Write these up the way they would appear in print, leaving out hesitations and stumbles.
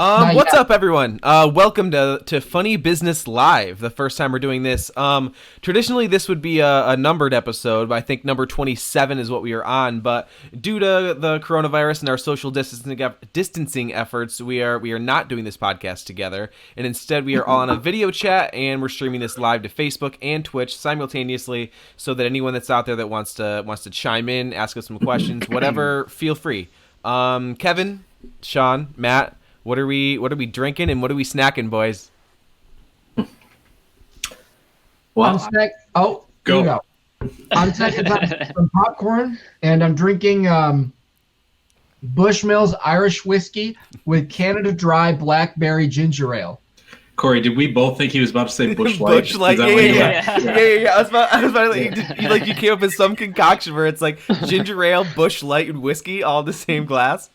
What's up, everyone? Welcome to Funny Business Live, the first time we're doing this. Traditionally, this would be a numbered episode, but I think number 27 is what we are on. But due to the coronavirus and our social distancing efforts, we are not doing this podcast together, and instead we are all on a video chat, and we're streaming this live to Facebook and Twitch simultaneously, so that anyone that's out there that wants to chime in, ask us some questions, whatever, feel free. Kevin, Shawn, Matt. What are we drinking and what are we snacking, boys? Well, go. I'm snacking some popcorn, and I'm drinking Bushmills Irish whiskey with Canada Dry blackberry ginger ale. Corey, did we both think he was about to say Bush Light? Bush Light, yeah. I was about to you came up with some concoction where it's like ginger ale, Bush Light, and whiskey all in the same glass.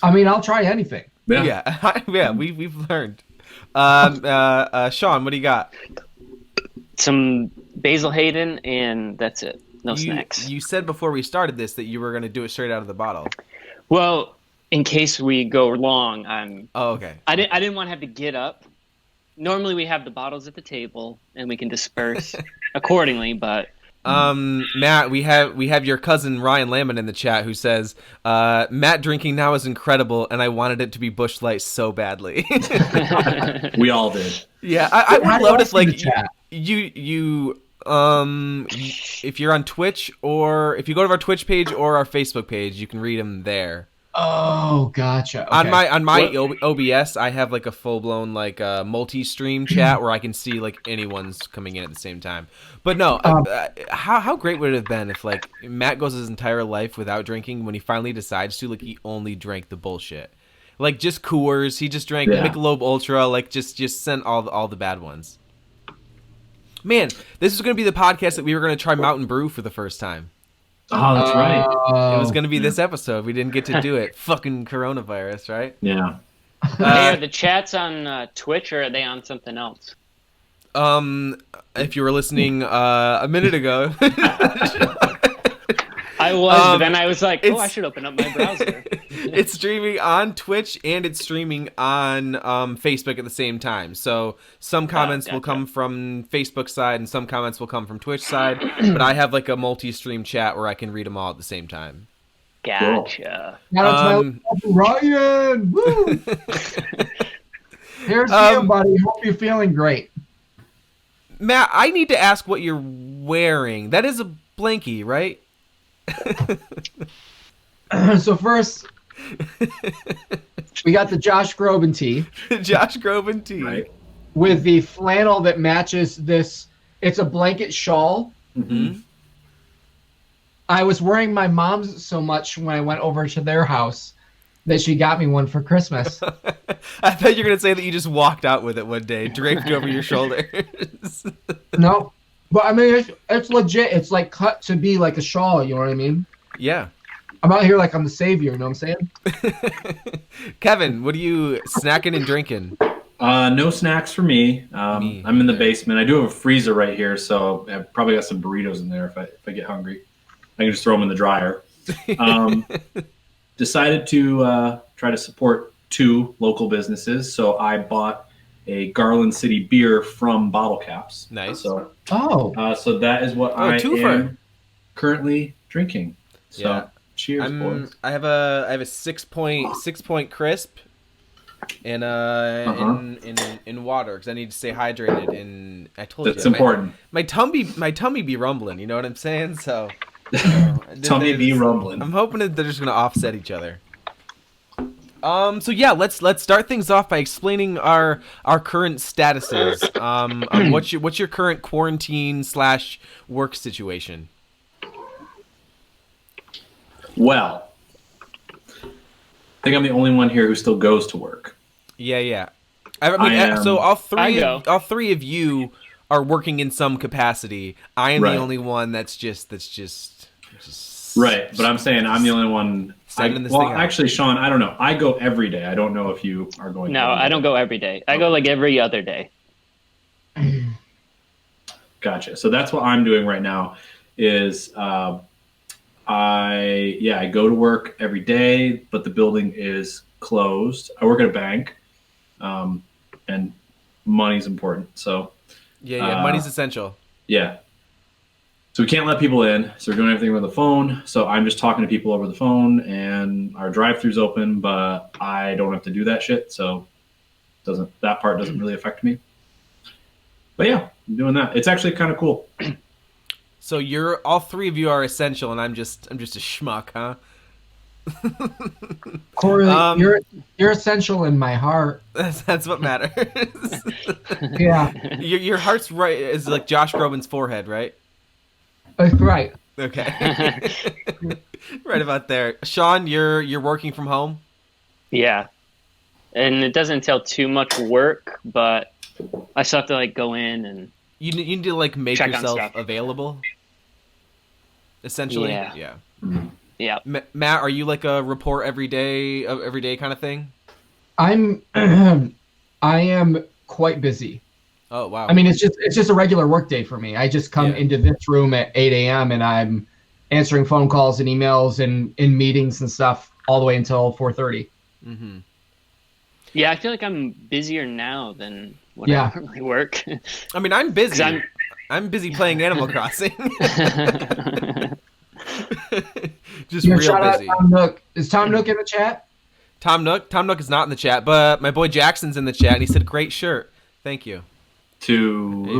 I mean, I'll try anything. Yeah, we've learned. Shawn, what do you got? Some Basil Hayden, and that's it. No snacks. You said before we started this that you were going to do it straight out of the bottle. Well, in case we go long, okay. I didn't want to have to get up. Normally, we have the bottles at the table, and we can disperse accordingly, but. Matt, we have your cousin Ryan Lamont in the chat who says, Matt drinking now is incredible, and I wanted it to be Bush Light so badly. We all did. Yeah, I would love if like you if you're on Twitch or if you go to our Twitch page or our Facebook page, you can read them there. Oh, gotcha. Okay. On my OBS, I have like a full blown like multi-stream chat where I can see like anyone's coming in at the same time. But no, how great would it have been if like Matt goes his entire life without drinking, when he finally decides to, like he only drank the bullshit, like just Coors. He just drank Michelob Ultra, like just sent all the bad ones. Man, this is going to be the podcast that we were going to try Mountain Brew for the first time. Oh, that's right. It was going to be this episode. We didn't get to do it. Fucking coronavirus, right? Yeah. Hey, are the chats on Twitch, or are they on something else? If you were listening a minute ago. I was, but then I was like, I should open up my browser. It's streaming on Twitch and it's streaming on Facebook at the same time. So some comments will come from Facebook side and some comments will come from Twitch side. But I have like a multi-stream chat where I can read them all at the same time. Gotcha. Ryan! Woo! Here's you, buddy. Hope you're feeling great. Matt, I need to ask what you're wearing. That is a blankie, right? So first, we got the Josh Groban tee. Josh Groban tee. Right. With the flannel that matches this. It's a blanket shawl. Mm-hmm. I was wearing my mom's so much when I went over to their house that she got me one for Christmas. I thought you were going to say that you just walked out with it one day, draped over your shoulders. No. But I mean, it's legit. It's like cut to be like a shawl. You know what I mean? Yeah. I'm out here like I'm the savior. You know what I'm saying? Kevin, what are you snacking and drinking? No snacks for me. I'm in the basement. I do have a freezer right here, so I've probably got some burritos in there if I get hungry. I can just throw them in the dryer. Decided to try to support 2 local businesses, so I bought a Garland City beer from Bottle Caps. Nice. So, so that is what I am currently drinking. So, cheers, boys. I have a 6-point crisp in water because I need to stay hydrated. And I told that's important. My tummy be rumbling. You know what I'm saying? So tummy be rumbling. I'm hoping that they're just gonna offset each other. So yeah, let's start things off by explaining our current statuses. What's your current quarantine / work situation? Well, I think I'm the only one here who still goes to work. Yeah. I mean, so all three of you are working in some capacity. I am the only one that's just right. But I'm saying I'm the only one. Actually, Shawn, I don't know. I go every day. I don't know if you are going. No, I don't go every day. I go like every other day. Gotcha. So that's what I'm doing right now. Is I go to work every day, but the building is closed. I work at a bank, and money's important. So Yeah, money's essential. yeah. So we can't let people in. So we're doing everything over the phone. So I'm just talking to people over the phone, and our drive-thru's open, but I don't have to do that shit. So that part doesn't really affect me. But yeah, I'm doing that. It's actually kind of cool. So all three of you are essential, and I'm just a schmuck, huh? Corey, you're essential in my heart. That's what matters. Yeah, Your heart's right is like Josh Groban's forehead, right? that's right. Okay. Right about there. Shawn, you're working from home? Yeah. And it doesn't entail too much work, but I still have to like go in and You need to like make check on yourself stuff. available. Essentially, Yeah. yeah. Yeah. Matt, are you like a report every day kind of thing? I am quite busy. Oh wow. I mean, it's just a regular work day for me. I just come into this room at 8 a.m. and I'm answering phone calls and emails and in meetings and stuff all the way until 4:30. Mm-hmm. Yeah, I feel like I'm busier now than when I normally work. I mean, I'm busy. 'Cause I'm busy playing Animal Crossing. Just Your real shout out busy. Tom Nook. Is Tom Nook in the chat? Tom Nook is not in the chat, but my boy Jackson's in the chat, and he said, "Great shirt." Thank you. I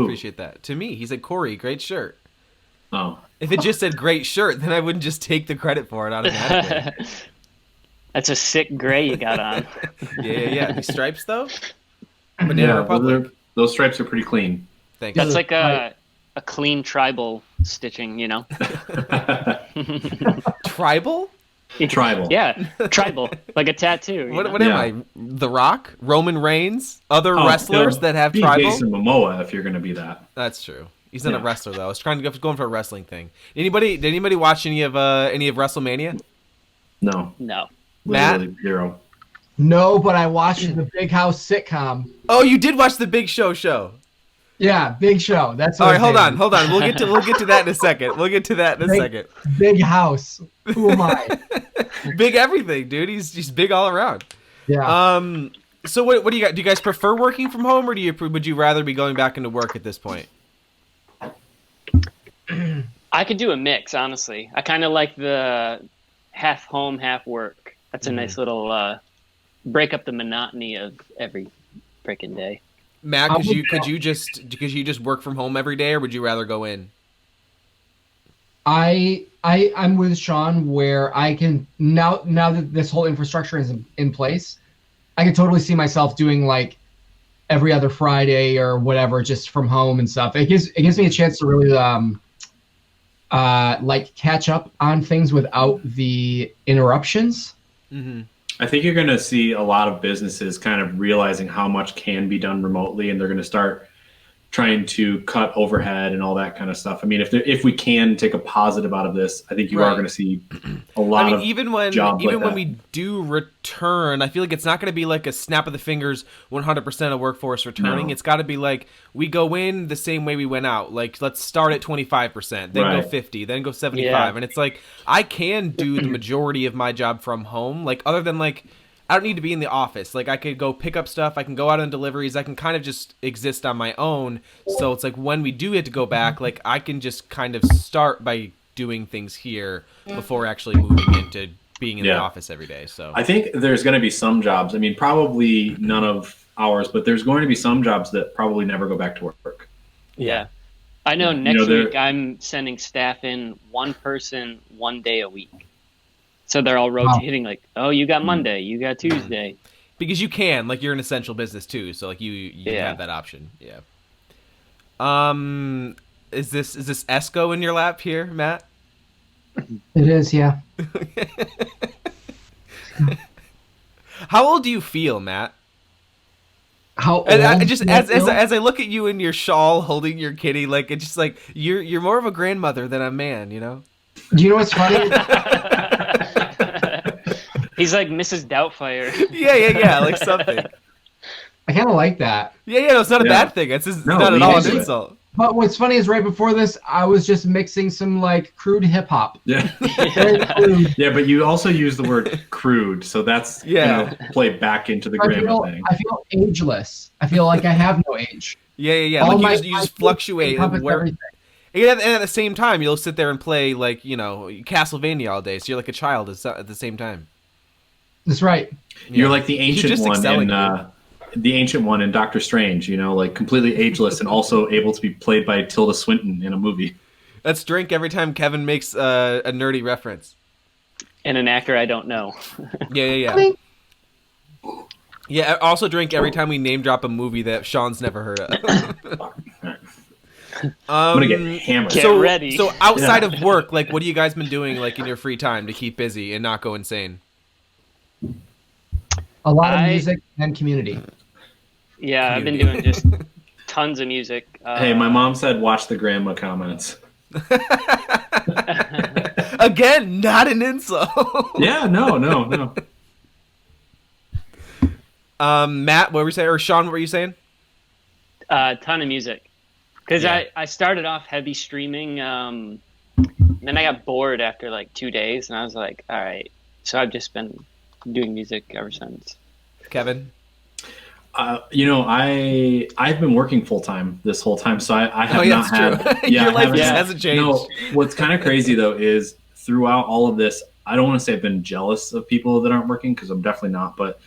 appreciate that. To me, he said, "Corey, great shirt." Oh. If it just said "great shirt," then I wouldn't just take the credit for it automatically. That's a sick gray you got on. Yeah. These stripes though. Banana Republic. Those stripes are pretty clean. Thanks. That's like a clean tribal stitching, you know? Tribal? Tribal. Yeah, tribal. Like a tattoo. What am I? The Rock? Roman Reigns? Other wrestlers that have be tribal? Jason Momoa if you're going to be that. That's true. He's not a wrestler though. I was trying to going for a wrestling thing. Did anybody watch any of WrestleMania? No. Matt? Literally zero. No, but I watched the Big House sitcom. Oh, you did watch the Big Show. Yeah, Big Show. That's All what right. Hold on. We'll get to that in a second. Big House. Who am I? Big everything, dude. He's big all around. Yeah. So what do you got? Do you guys prefer working from home, or would you rather be going back into work at this point? I could do a mix, honestly. I kind of like the half home, half work. That's a nice little break up the monotony of every freaking day. Matt, could you just work from home every day, or would you rather go in? I'm with Shawn where I can now that this whole infrastructure is in place, I can totally see myself doing like every other Friday or whatever, just from home and stuff. It gives me a chance to really like catch up on things without the interruptions. Mm-hmm. I think you're going to see a lot of businesses kind of realizing how much can be done remotely, and they're going to start trying to cut overhead and all that kind of stuff. I mean, if we can take a positive out of this, I think you are going to see a lot of even when we do return, I feel like it's not going to be like a snap of the fingers 100% of workforce returning. No. It's got to be like we go in the same way we went out. Like let's start at 25%, then go 50, then go 75. And it's like I can do the majority of my job from home. Like other than like I don't need to be in the office. Like I could go pick up stuff. I can go out on deliveries. I can kind of just exist on my own. So it's like when we do get to go back, like I can just kind of start by doing things here before actually moving into being in the office every day. So I think there's going to be some jobs. I mean, probably none of ours, but there's going to be some jobs that probably never go back to work. Yeah. I know next week I'm sending staff in one person 1 day a week. So they're all rotating like, oh, you got Monday, you got Tuesday. Because you can, like you're an essential business too, so like you have that option. Yeah. Is this Esco in your lap here, Matt? It is, yeah. How old do you feel, Matt? How old? And as I look at you in your shawl holding your kitty, like it's just like you're more of a grandmother than a man, you know? Do you know what's funny? He's like Mrs. Doubtfire. Yeah, like something. I kind of like that. Yeah, no, it's not a bad thing. It's not at all an insult. But what's funny is right before this, I was just mixing some like crude hip hop. Yeah. Very crude. Yeah, but you also use the word crude, so that's play back into the grandma thing. I feel ageless. I feel like I have no age. Yeah. All Like you just fluctuate. everything. And at the same time, you'll sit there and play like Castlevania all day. So you're like a child at the same time. That's right. You're like the ancient one in Doctor Strange. Like completely ageless and also able to be played by Tilda Swinton in a movie. Let's drink every time Kevin makes a nerdy reference. And an actor I don't know. Yeah. Yeah, also drink every time we name drop a movie that Sean's never heard of. I'm going to get hammered. Get ready. So outside of work, like what have you guys been doing like in your free time to keep busy and not go insane? A lot of music and community. Yeah, I've been doing just tons of music. Hey, my mom said watch the grandma comments. Again, not an insult. Yeah, no. Matt, what were you saying? Or Sean, what were you saying? A ton of music. Because I started off heavy streaming, then I got bored after like 2 days, and I was like, all right. So I've just been doing music ever since. Kevin? I've been working full time this whole time, so I have not had. Your life hasn't changed. No, what's kind of crazy though is throughout all of this, I don't want to say I've been jealous of people that aren't working because I'm definitely not, but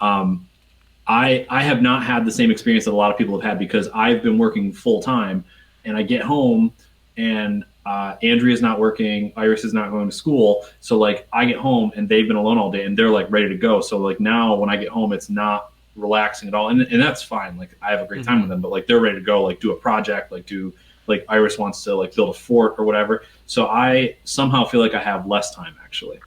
I have not had the same experience that a lot of people have had because I've been working full time, and I get home and Andrea's not working, Iris is not going to school, so like I get home and they've been alone all day and they're like ready to go. So like now when I get home, it's not relaxing at all, and that's fine. Like I have a great time with them, but like they're ready to go, like do a project, like Iris wants to like build a fort or whatever. So I somehow feel like I have less time actually.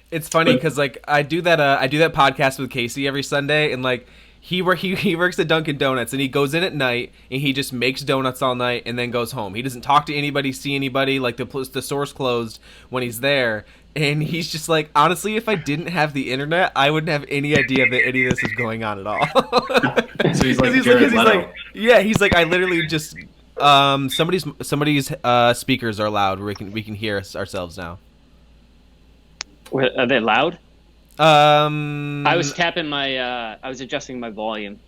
It's funny because like I do that podcast with Casey every Sunday, and like he works at Dunkin' Donuts, and he goes in at night and he just makes donuts all night and then goes home. He doesn't talk to anybody, see anybody. Like the store's closed when he's there, and he's just like, honestly, if I didn't have the internet, I wouldn't have any idea that any of this is going on at all. So he's like Jared Leto. He's like I literally just somebody's speakers are loud. We can hear ourselves now. Are they loud? I was tapping I was adjusting my volume.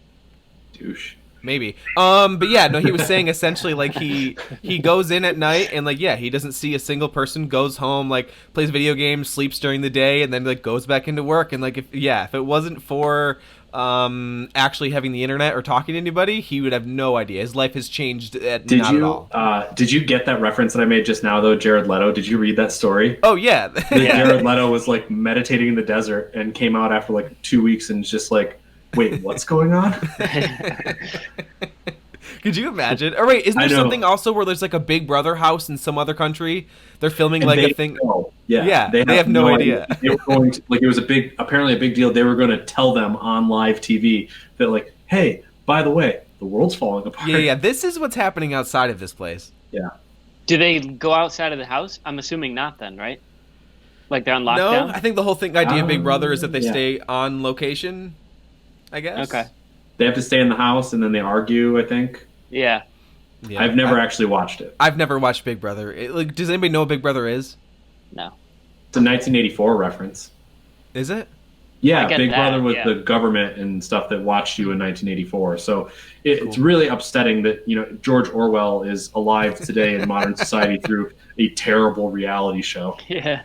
Douche. Maybe. But yeah, no, he was saying essentially like he goes in at night and like, yeah, he doesn't see a single person, goes home, like plays video games, sleeps during the day, and then like goes back into work. And like, if it wasn't for actually having the internet or talking to anybody, he would have no idea. His life has changed at all. Did you get that reference that I made just now though, Jared Leto? Did you read that story? Oh yeah. Jared Leto was like meditating in the desert and came out after like 2 weeks and just like, wait, what's going on? Could you imagine? Or wait, isn't there something also where there's like a Big Brother house in some other country? They're filming like a thing. Yeah, they have no idea. They were going to, like, it was apparently a big deal. They were going to tell them on live TV that like, hey, by the way, the world's falling apart. Yeah. This is what's happening outside of this place. Yeah. Do they go outside of the house? I'm assuming not then, right? Like they're on lockdown? No, I think the whole idea of Big Brother is that they stay on location, I guess. Okay. They have to stay in the house and then they argue, I think. Yeah. I've never actually watched it. I've never watched Big Brother. Does anybody know what Big Brother is? No. It's a 1984 reference. Is it? Yeah, Big Brother was the government and stuff that watched you in 1984. So it's really upsetting that George Orwell is alive today in modern society through a terrible reality show. Yeah.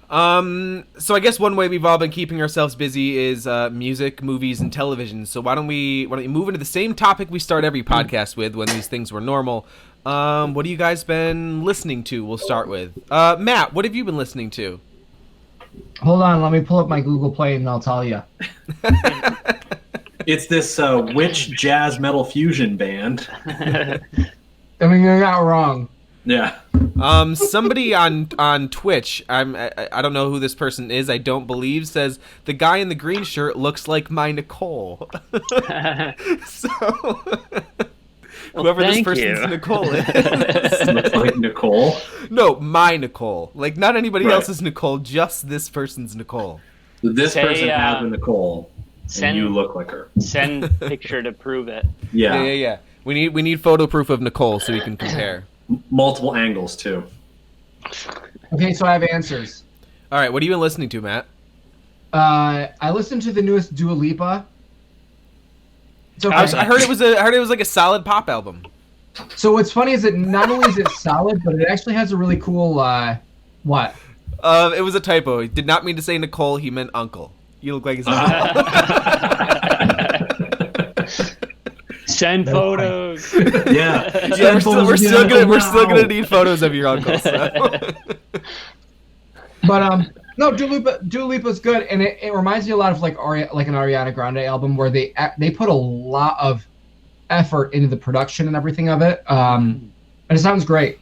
So I guess one way we've all been keeping ourselves busy is music, movies, and television. So why don't we move into the same topic we start every podcast with when these things were normal? What have you guys been listening to? We'll start with Matt. What have you been listening to? Hold on, let me pull up my Google Play and I'll tell you. It's this witch jazz metal fusion band. I mean, you're not wrong. Yeah. Somebody on Twitch, I don't know who this person is, I don't believe, says the guy in the green shirt looks like my Nicole. So whoever this person's Nicole is. Looks like Nicole? No, my Nicole. Like not anybody else's Nicole, just this person's Nicole. This person has a Nicole. And you look like her. Send picture to prove it. Yeah. We need photo proof of Nicole so we can compare. Multiple angles too. Okay, so I have answers. All right, what have you been listening to, Matt? I listened to the newest Dua Lipa. It's okay. I heard it was like a solid pop album. So what's funny is that not only is it solid, but it actually has a really cool what? It was a typo. He did not mean to say Nicole. He meant uncle. You look like his uncle. Send photos. Yeah. We're still gonna need photos of your uncle. So. But no, Dua Lipa's good, and it reminds me a lot of like an Ariana Grande album where they put a lot of effort into the production and everything of it, and it sounds great.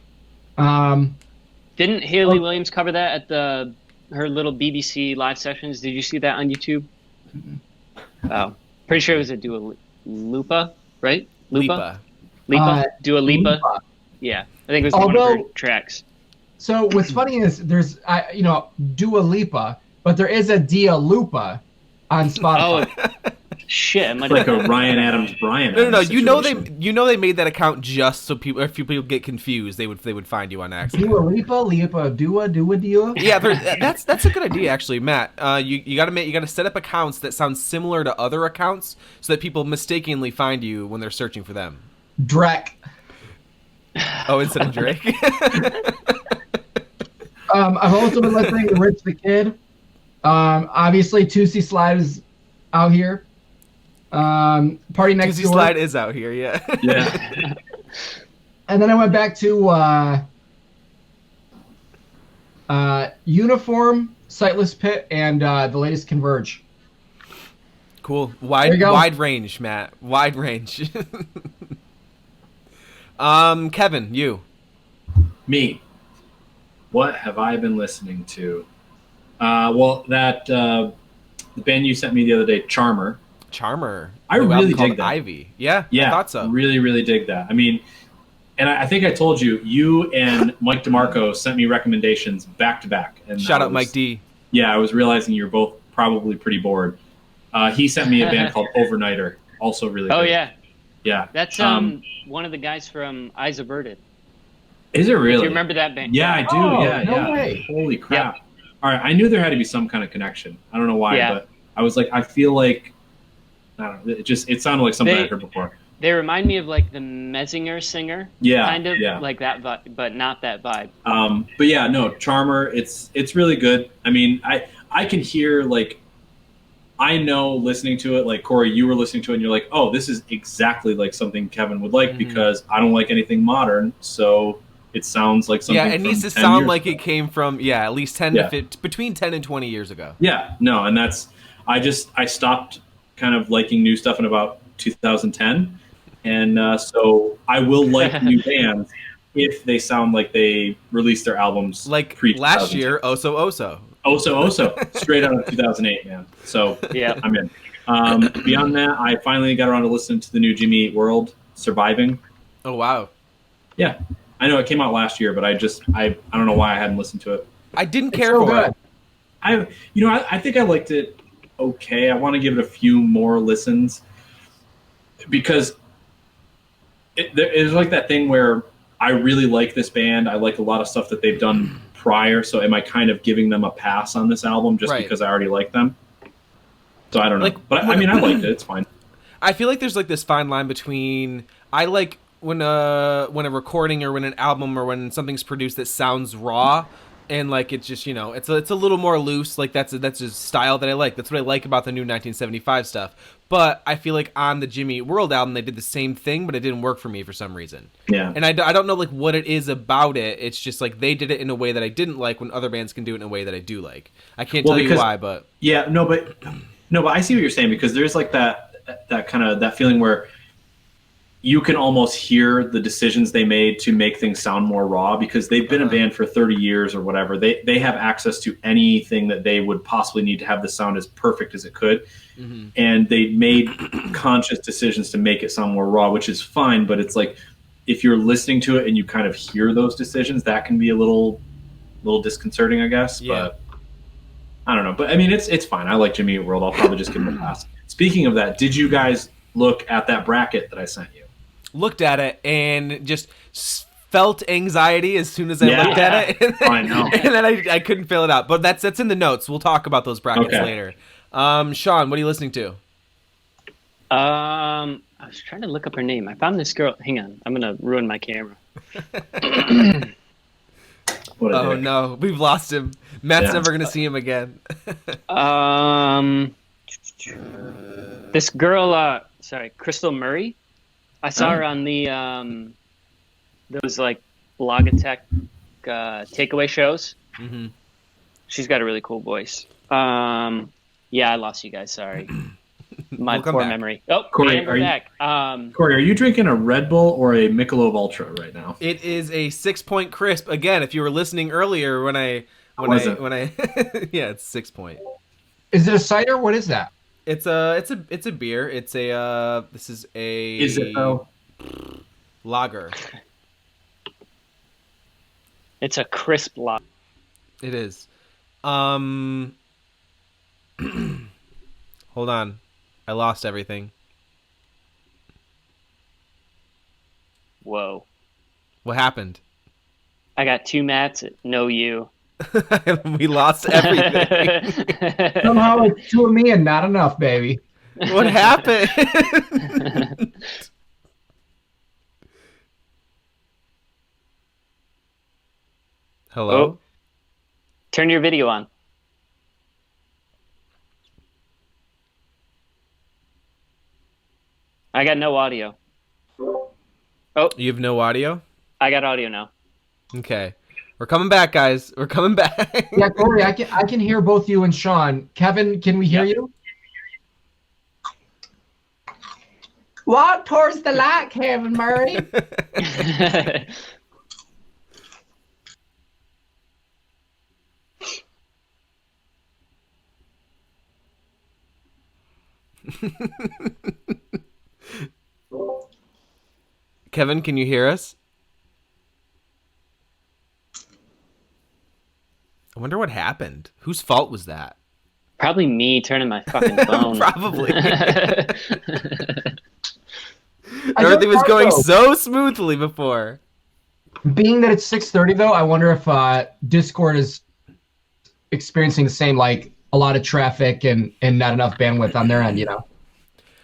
Didn't Haley Williams cover that at her little BBC live sessions? Did you see that on YouTube? Oh, pretty sure it was a Dua Lipa, right? Lipa. Dua Lipa. Yeah, I think it was one of her tracks. So what's funny is there's Dua Lipa, but there is a Dia Lupa on Spotify. Oh shit! It's like a Ryan Adams Brian. No. You know they made that account just so if people get confused, they would find you on accident. Dua Lipa, Dua. Yeah, that's a good idea actually, Matt. You gotta set up accounts that sound similar to other accounts so that people mistakenly find you when they're searching for them. Drek. Oh, instead of Drake. I've also been listening to Rich the Kid. Obviously, Tootsie Slide is out here. Party Next Door. Tootsie Slide is out here, yeah. Yeah. And then I went back to Uniform, Sightless Pit, and the latest Converge. Cool. Wide range, Matt. Wide range. Kevin, you. Me. What have I been listening to? Well, the band you sent me the other day, Charmer. I really dig that. Ivy. Yeah, I thought so. Really, really dig that. I mean, and I think I told you and Mike DeMarco sent me recommendations back to back. And shout out Mike D. Yeah, I was realizing you're both probably pretty bored. He sent me a band called Overnighter, also really good. Oh, yeah. Yeah. That's one of the guys from Eyes Averted. Is it really? Do you remember that band? Yeah, I do. No way. Holy crap. Yep. All right, I knew there had to be some kind of connection. I don't know why, but I was like, I feel like, I don't know, it sounded like something I heard before. They remind me of like the Messinger singer. Yeah. Kind of like that vibe, but not that vibe. But yeah, no, Charmer, it's really good. I mean, I can hear like, I know listening to it, like Corey, you were listening to it and you're like, oh, this is exactly like something Kevin would like because I don't like anything modern. So it sounds like something. Yeah, it needs to sound like it came from at least 10 to 15, between 10 and 20 years ago. Yeah, no, and that's I stopped kind of liking new stuff in about 2010, and so I will like new bands if they sound like they released their albums like last year. Oso, straight out of 2008, man. So yeah, I'm in. Beyond that, I finally got around to listening to the new Jimmy Eat World, Surviving. Oh wow. Yeah. I know it came out last year, but I don't know why I hadn't listened to it. I didn't care for it. I think I liked it okay. I want to give it a few more listens because it's like that thing where I really like this band. I like a lot of stuff that they've done prior. So am I kind of giving them a pass on this album just because I already like them? So I don't know. But I mean, I liked it. It's fine. I feel like there's like this fine line between I like when a recording or when an album or when something's produced that sounds raw and like it's just it's a little more loose, like that's a style that I like. That's what I like about the new 1975 stuff. But I feel like on the Jimmy Eat World album they did the same thing, but it didn't work for me for some reason. Yeah. And I don't know like what it is about it. It's just like they did it in a way that I didn't like when other bands can do it in a way that I do like. I can't tell you why, but but I see what you're saying because there's like that kind of that feeling where you can almost hear the decisions they made to make things sound more raw because they've been a band for 30 years or whatever. They have access to anything that they would possibly need to have the sound as perfect as it could. Mm-hmm. And they made conscious decisions to make it sound more raw, which is fine. But it's like, if you're listening to it and you kind of hear those decisions, that can be a little disconcerting, I guess. Yeah. But I don't know. But I mean, it's fine. I like Jimmy Eat World. I'll probably just give them a pass. Speaking of that, did you guys look at that bracket that I sent you? looked at it and just felt anxiety as soon as I looked at it. I know. And then I couldn't fill it out. But that's in the notes. We'll talk about those brackets later. Shawn, what are you listening to? I was trying to look up her name. I found this girl. Hang on, I'm gonna ruin my camera. Oh no, we've lost him. Matt's never gonna see him again. This girl, Crystal Murray. I saw her on the those like Logitech takeaway shows. Mm-hmm. She's got a really cool voice. Yeah, I lost you guys. Sorry. My poor memory. Oh, Corey, back. Corey, are you drinking a Red Bull or a Michelob Ultra right now? It is a 6 Point Crisp. Again, if you were listening earlier when I yeah, it's 6 Point. Is it a cider? What is that? It's a beer. It's a this is a Is it though? Lager. It's a crisp lager. It is. Hold on. I lost everything. Whoa. What happened? I got 2 Matts, no you. We lost everything. Somehow it's 2 of me and not enough, baby. What happened? Hello? Oh. Turn your video on. I got no audio. Oh. You have no audio? I got audio now. Okay. We're coming back, guys. We're coming back. Yeah, Corey, I can hear both you and Shawn. Kevin, can we hear you? Walk towards the light, Kevin Murray. Kevin, can you hear us? I wonder what happened. Whose fault was that? Probably me turning my fucking phone. Probably. Everything was going so smoothly before. Being that it's 6:30 though, I wonder if Discord is experiencing the same, like a lot of traffic and not enough bandwidth on their end, you know?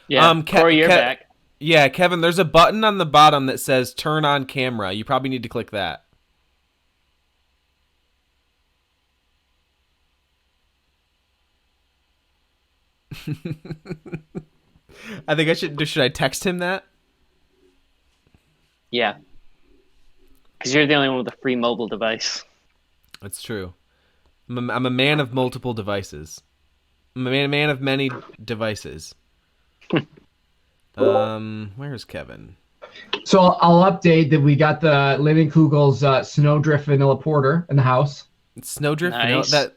Yeah, Corey, you're back. Yeah, Kevin, there's a button on the bottom that says turn on camera. You probably need to click that. I think should I text him that? Yeah. Because you're the only one with a free mobile device. That's true. I'm a man of multiple devices. I'm a man of many devices. Where's Kevin? So I'll update that we got the Living Kugel's Snowdrift Vanilla Porter in the house. It's Snowdrift Nice. Vanilla.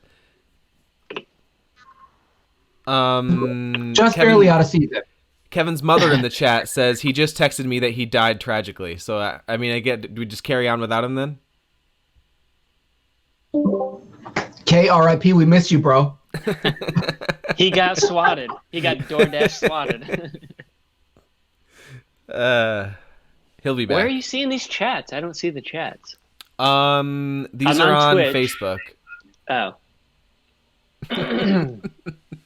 Just Kevin, barely out of season. Kevin's mother in the chat says he just texted me that he died tragically. So I mean, do we just carry on without him then? K.R.I.P. We miss you, bro. He got swatted. He got DoorDash swatted. He'll be back. Where are you seeing these chats? I don't see the chats. These I'm are on Twitch. Facebook. Oh.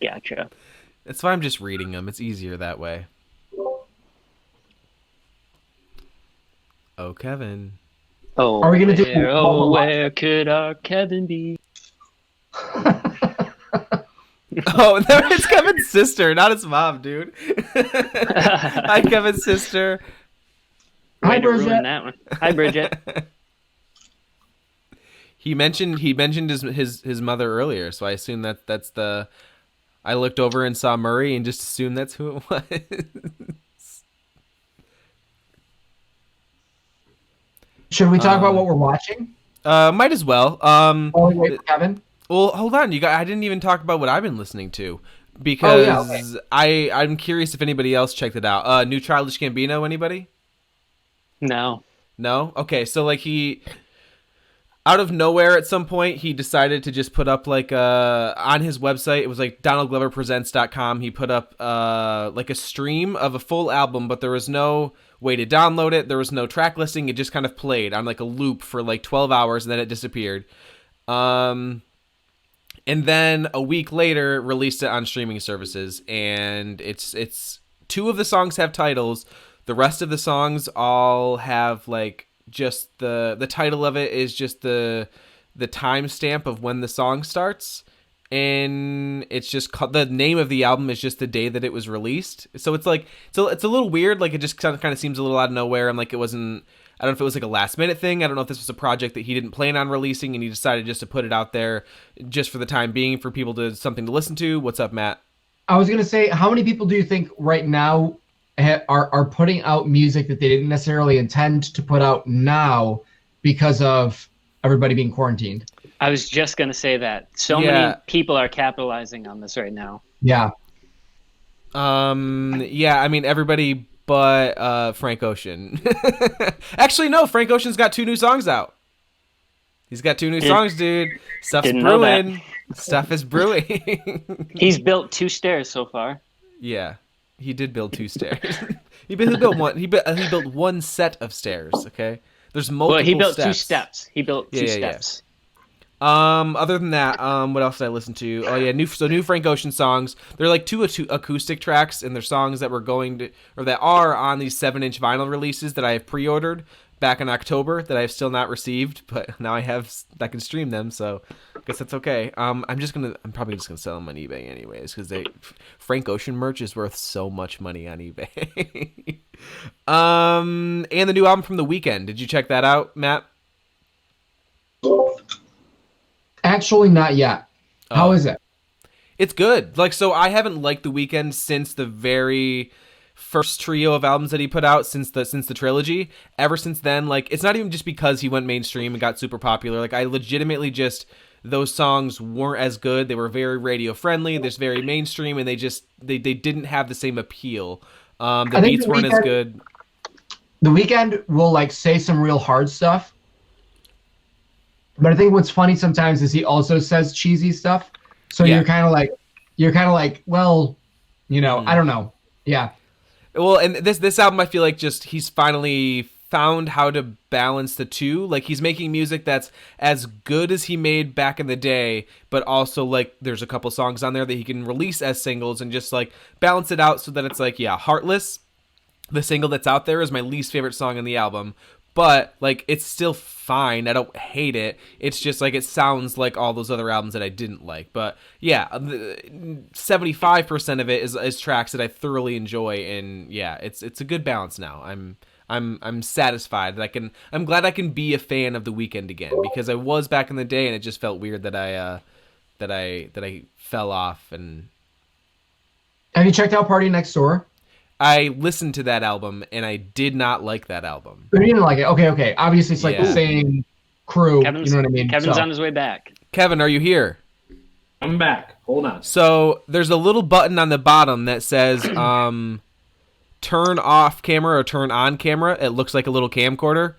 Gotcha. That's why I'm just reading them. It's easier that way. Oh, Kevin. Oh, Are we gonna do? where could our Kevin be? Oh, it's Kevin's sister, not his mom, dude. Hi, Kevin's sister. Hi, Way to ruin Bridget. that one. Hi, Bridget. He mentioned his mother earlier, so I assume that's the. I looked over and saw Murray and just assumed that's who it was. Should we talk about what we're watching? Might as well. While we wait for Kevin. Well, hold on, you guys. I didn't even talk about what I've been listening to because I'm curious if anybody else checked it out. New Childish Gambino, anybody? No. No? Okay, so like out of nowhere at some point he decided to just put up like on his website, it was like donaldgloverpresents.com. He put up like a stream of a full album, but there was no way to download it. There was no track listing. It just kind of played on like a loop for like 12 hours and then it disappeared. And then a week later released it on streaming services, and it's 2 of the songs have titles. The rest of the songs all have like just the title of it is just the timestamp of when the song starts, and it's just the name of the album is just the day that it was released. So it's like it's a little weird. Like it just kind of seems a little out of nowhere, and like it wasn't. I don't know if it was like a last minute thing. I don't know if this was a project that he didn't plan on releasing and he decided just to put it out there just for the time being for people to something to listen to. What's up, Matt? I was gonna say, how many people do you think right now are putting out music that they didn't necessarily intend to put out now because of everybody being quarantined? I was just going to say that. So many people are capitalizing on this right now. Yeah. Yeah, I mean, everybody but Frank Ocean. Actually, no, Frank Ocean's got 2 new songs out. He's got 2 new songs, dude. Stuff's brewing. Stuff is brewing. He's built 2 stairs so far. Yeah. He did build 2 stairs. he built one. He built 1 set of stairs. Okay, there's multiple. Well, he built steps. 2 steps. He built 2 steps. Yeah. Other than that, what else did I listen to? Oh yeah, new Frank Ocean songs. They're like 2 acoustic tracks, and they're songs that that are on these 7-inch vinyl releases that I have pre-ordered back in October that I have still not received, but now I can stream them, so I guess that's okay. I'm probably just gonna sell them on eBay anyways, because Frank Ocean merch is worth so much money on eBay. And the new album from The Weeknd. Did you check that out, Matt? Actually, not yet. How is it? It's good. Like, so I haven't liked The Weeknd since the very first trio of albums that he put out since the trilogy. Ever since then, like, it's not even just because he went mainstream and got super popular. Like, I legitimately just, those songs weren't as good. They were very radio friendly. They're very mainstream, and they didn't have the same appeal. The beats weren't as good. The Weeknd will like say some real hard stuff, but I think what's funny sometimes is he also says cheesy stuff. So you're kind of like, well, you know, I don't know. Yeah. Well, and this album, I feel like just he's finally found how to balance the two. Like, he's making music that's as good as he made back in the day, but also like there's a couple songs on there that he can release as singles and just like balance it out so that it's like, yeah, Heartless, the single that's out there, is my least favorite song on the album, but like it's still fine. I don't hate it. It's just like it sounds like all those other albums that I didn't like. But yeah, 75% of it is tracks that I thoroughly enjoy, and yeah, it's a good balance now. I'm satisfied that I'm glad I can be a fan of The Weeknd again, because I was back in the day and it just felt weird that I fell off. And have you checked out Party Next Door? I listened to that album and I did not like that album. But you didn't like it. Okay. Obviously, it's like the same crew. You know what I mean? Kevin's on his way back. Kevin, are you here? I'm back. Hold on. So there's a little button on the bottom that says turn off camera or turn on camera. It looks like a little camcorder.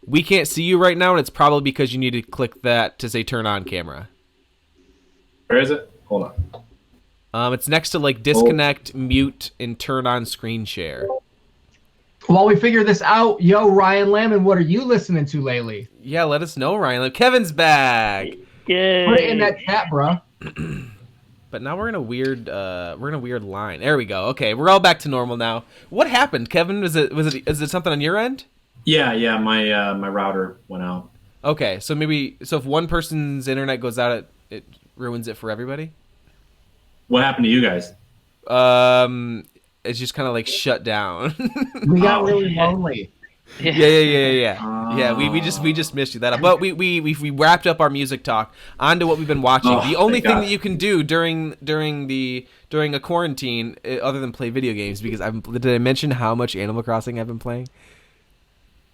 We can't see you right now, and it's probably because you need to click that to say turn on camera. Where is it? Hold on. It's next to like disconnect, mute, and turn on screen share. While we figure this out, yo, Ryan Lamon, what are you listening to lately? Yeah, let us know, Ryan. Kevin's back. Yay. Put it in that chat, bro. But now we're in a weird line. There we go. Okay, we're all back to normal now. What happened, Kevin? Is it something on your end? Yeah. My router went out. Okay, so if one person's internet goes out, it ruins it for everybody. What happened to you guys? It's just kind of like shut down. We got really lonely. Yeah. Yeah, we just missed you that. But we wrapped up our music talk onto what we've been watching. The only thing that you can do during a quarantine, other than play video games, because did I mention how much Animal Crossing I've been playing?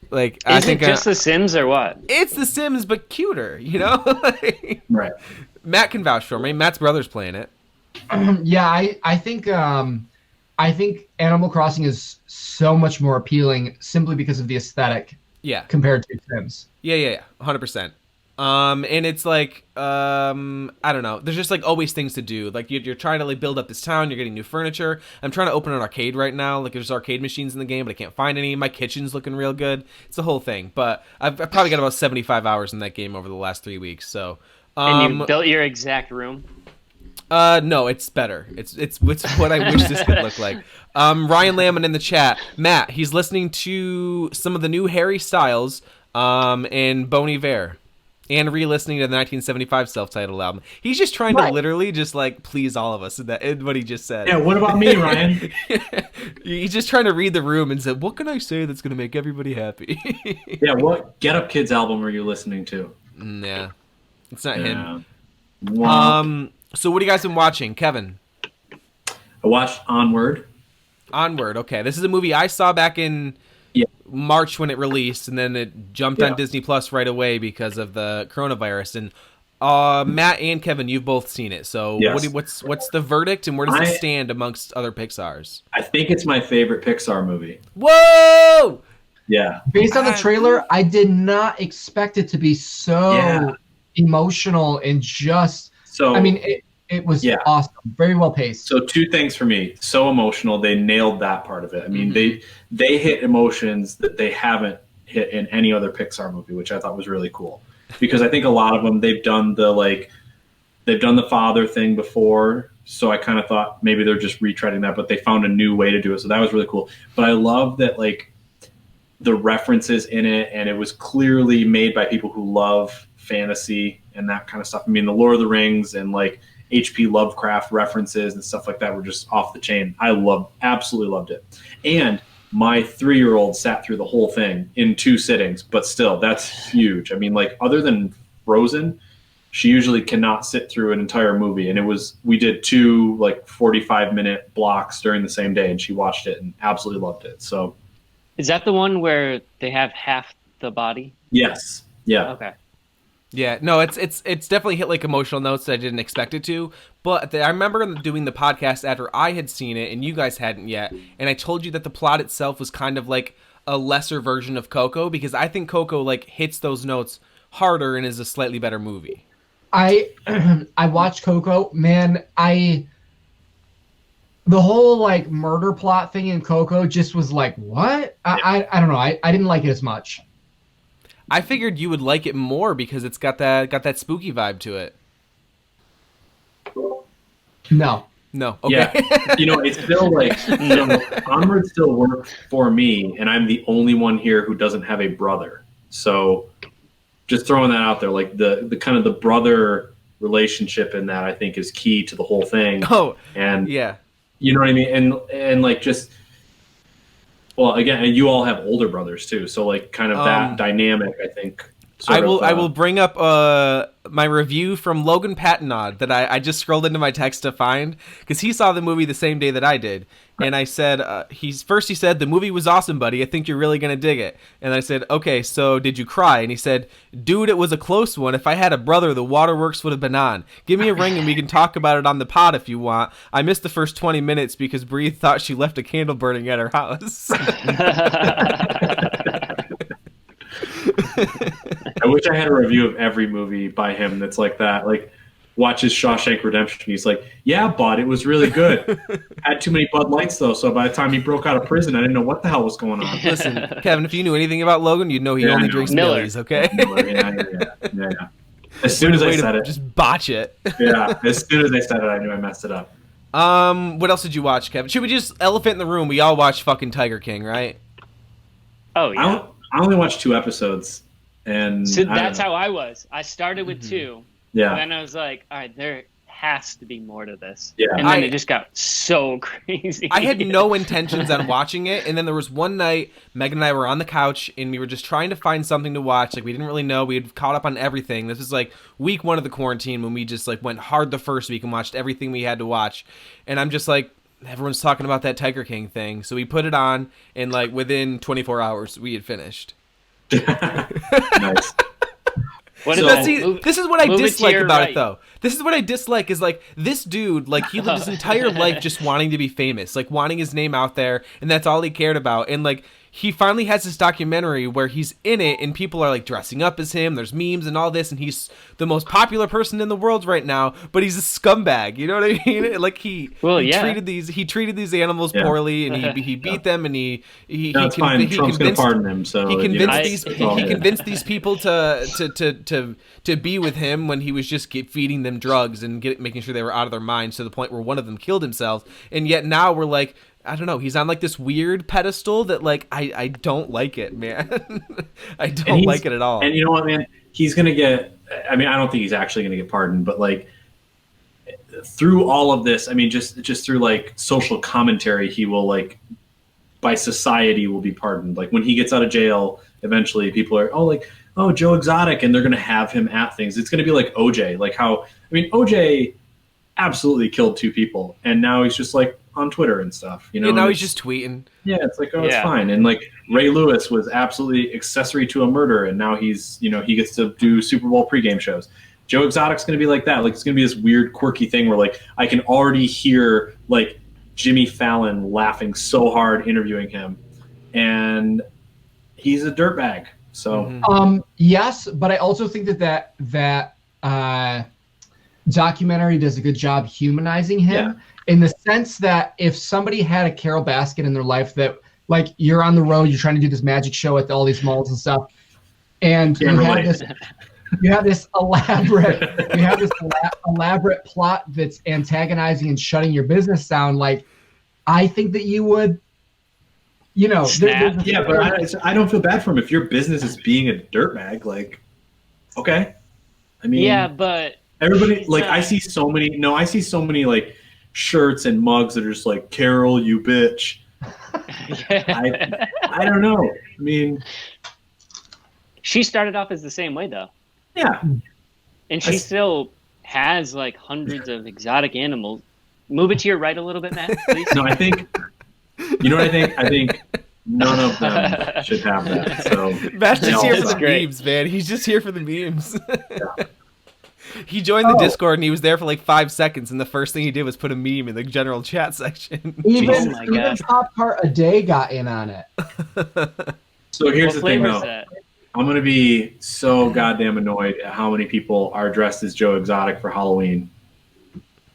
Like, I think it just The Sims or what? It's The Sims, but cuter, you know? Right. Matt can vouch for me. Matt's brother's playing it. Yeah, I think Animal Crossing is so much more appealing simply because of the aesthetic. Yeah. Compared to Sims. Yeah. 100%. And it's like, I don't know. There's just like always things to do. Like you're trying to like build up this town. You're getting new furniture. I'm trying to open an arcade right now. Like there's arcade machines in the game, but I can't find any. My kitchen's looking real good. It's the whole thing. But I've probably got about 75 hours in that game over the last 3 weeks. So, And you built your exact room? no, it's better. It's what I wish this could look like. Ryan Lamon in the chat. Matt, he's listening to some of the new Harry Styles, and Bon Iver. And re-listening to the 1975 self-titled album. He's just trying to literally just like please all of us in what he just said. Yeah, what about me, Ryan? He's just trying to read the room and said, "What can I say that's going to make everybody happy?" Yeah, what Get Up Kids album are you listening to? Yeah, it's not him. Wow. So what have you guys been watching, Kevin? I watched Onward. Onward. Okay, this is a movie I saw back in March when it released, and then it jumped on Disney Plus right away because of the coronavirus. And Matt and Kevin, you've both seen it. So what's the verdict, and where does it stand amongst other Pixar's? I think it's my favorite Pixar movie. Whoa! Yeah. Based on the trailer, I did not expect it to be so emotional and just. So I mean, it was awesome, very well paced. So two things for me: so emotional, they nailed that part of it. I mean, they hit emotions that they haven't hit in any other Pixar movie, which I thought was really cool. Because I think a lot of them they've done the father thing before, so I kind of thought maybe they're just retreading that, but they found a new way to do it, so that was really cool. But I love that like the references in it, and it was clearly made by people who love fantasy and that kind of stuff. I mean, the Lord of the Rings and like H.P. Lovecraft references and stuff like that were just off the chain. I absolutely loved it. And my 3-year-old sat through the whole thing in 2 sittings, but still, that's huge. I mean, like, other than Frozen, she usually cannot sit through an entire movie. And we did 2 like 45-minute blocks during the same day, and she watched it and absolutely loved it. So, is that the one where they have half the body? Yes. Yeah. Okay. Yeah, no, it's definitely hit like emotional notes that I didn't expect it to. But I remember doing the podcast after I had seen it and you guys hadn't yet, and I told you that the plot itself was kind of like a lesser version of Coco, because I think Coco like hits those notes harder and is a slightly better movie. I watched Coco, man. The whole like murder plot thing in Coco just was like, what? I don't know. I didn't like it as much. I figured you would like it more because it's got that spooky vibe to it. No. Okay. Yeah. It's still like Onward still works for me, and I'm the only one here who doesn't have a brother. So just throwing that out there, like the kind of the brother relationship in that I think is key to the whole thing. Oh. And yeah. You know what I mean? And like just well, again, and you all have older brothers too, so like kind of that dynamic, I think. I will bring up my review from Logan Patnod that I just scrolled into my text to find, because he saw the movie the same day that I did, and I said he said the movie was awesome, buddy. I think you're really gonna dig it. And I said, okay, so did you cry? And he said, dude, it was a close one. If I had a brother, the waterworks would have been on. Give me a ring and we can talk about it on the pod if you want. I missed the first 20 minutes because Bree thought she left a candle burning at her house. I wish I had a review of every movie by him that's like that. Like, watches Shawshank Redemption. He's like, yeah, bud, it was really good. Had too many Bud Lights, though, so by the time he broke out of prison, I didn't know what the hell was going on. Listen, Kevin, if you knew anything about Logan, you'd know he only drinks Millie's, okay? Yeah. As soon as I said it. Just botch it. Yeah, as soon as I said it, I knew I messed it up. What else did you watch, Kevin? Should we just elephant in the room? We all watched fucking Tiger King, right? Oh, yeah. I only watched 2 episodes. And so that's how I was. I started with 2. Yeah. And then I was like, all right, there has to be more to this. Yeah. And then it just got so crazy. I had no intentions on watching it, and then there was one night, Megan and I were on the couch, and we were just trying to find something to watch. Like, we didn't really know. We had caught up on everything. This was like week 1 of the quarantine when we just like went hard the first week and watched everything we had to watch. And I'm just like, everyone's talking about that Tiger King thing. So we put it on, and like within 24 hours, we had finished. Nice. This is what I dislike about it, though. This is what I dislike is like this dude, like he lived his entire life just wanting to be famous, like wanting his name out there, and that's all he cared about. And like he finally has this documentary where he's in it and people are like dressing up as him. There's memes and all this, and he's the most popular person in the world right now, but he's a scumbag. You know what I mean? Like he treated these animals poorly, and he beat them, and he Trump's gonna pardon him. So he convinced these people to be with him when he was just feeding them drugs and making sure they were out of their minds, to the point where one of them killed himself. And yet now we're like, I don't know, he's on like this weird pedestal that like I don't like it, man. I don't like it at all. And you know what, man? He's gonna get, I mean, I don't think he's actually gonna get pardoned, but like through all of this, I mean, just through like social commentary, he will like, by society, will be pardoned. Like when he gets out of jail, eventually people are Joe Exotic, and they're gonna have him at things. It's gonna be like OJ, like how, I mean, OJ absolutely killed 2 people, and now he's just like on Twitter and stuff, you know. And now he's just tweeting. Yeah, it's like, it's fine. And like Ray Lewis was absolutely accessory to a murder, and now he's, you know, he gets to do Super Bowl pregame shows. Joe Exotic's going to be like that. Like it's going to be this weird, quirky thing where like I can already hear like Jimmy Fallon laughing so hard interviewing him, and he's a dirtbag. So yes, but I also think that documentary does a good job humanizing him, in the sense that if somebody had a Carol Baskin in their life, that like you're on the road, you're trying to do this magic show at all these malls and stuff, and you have this elaborate plot that's antagonizing and shutting your business down. Like, I think that you would, you know, but I don't feel bad for him if your business is being a dirtbag. Like, okay, I mean, but everybody, like, I see so many like shirts and mugs that are just like, Carol, you bitch. I don't know. I mean, she started off as the same way though. Yeah. And she still has like hundreds of exotic animals. Move it to your right a little bit, Matt, please. No, I think, you know what I think? I think none of them should have that. So Matt's just here for the memes, man. He's just here for the memes. Yeah. He joined the Discord and he was there for like 5 seconds, and the first thing he did was put a meme in the general chat section. Even Pop Tart a Day got in on it. So here's the thing, though. I'm going to be so goddamn annoyed at how many people are dressed as Joe Exotic for Halloween.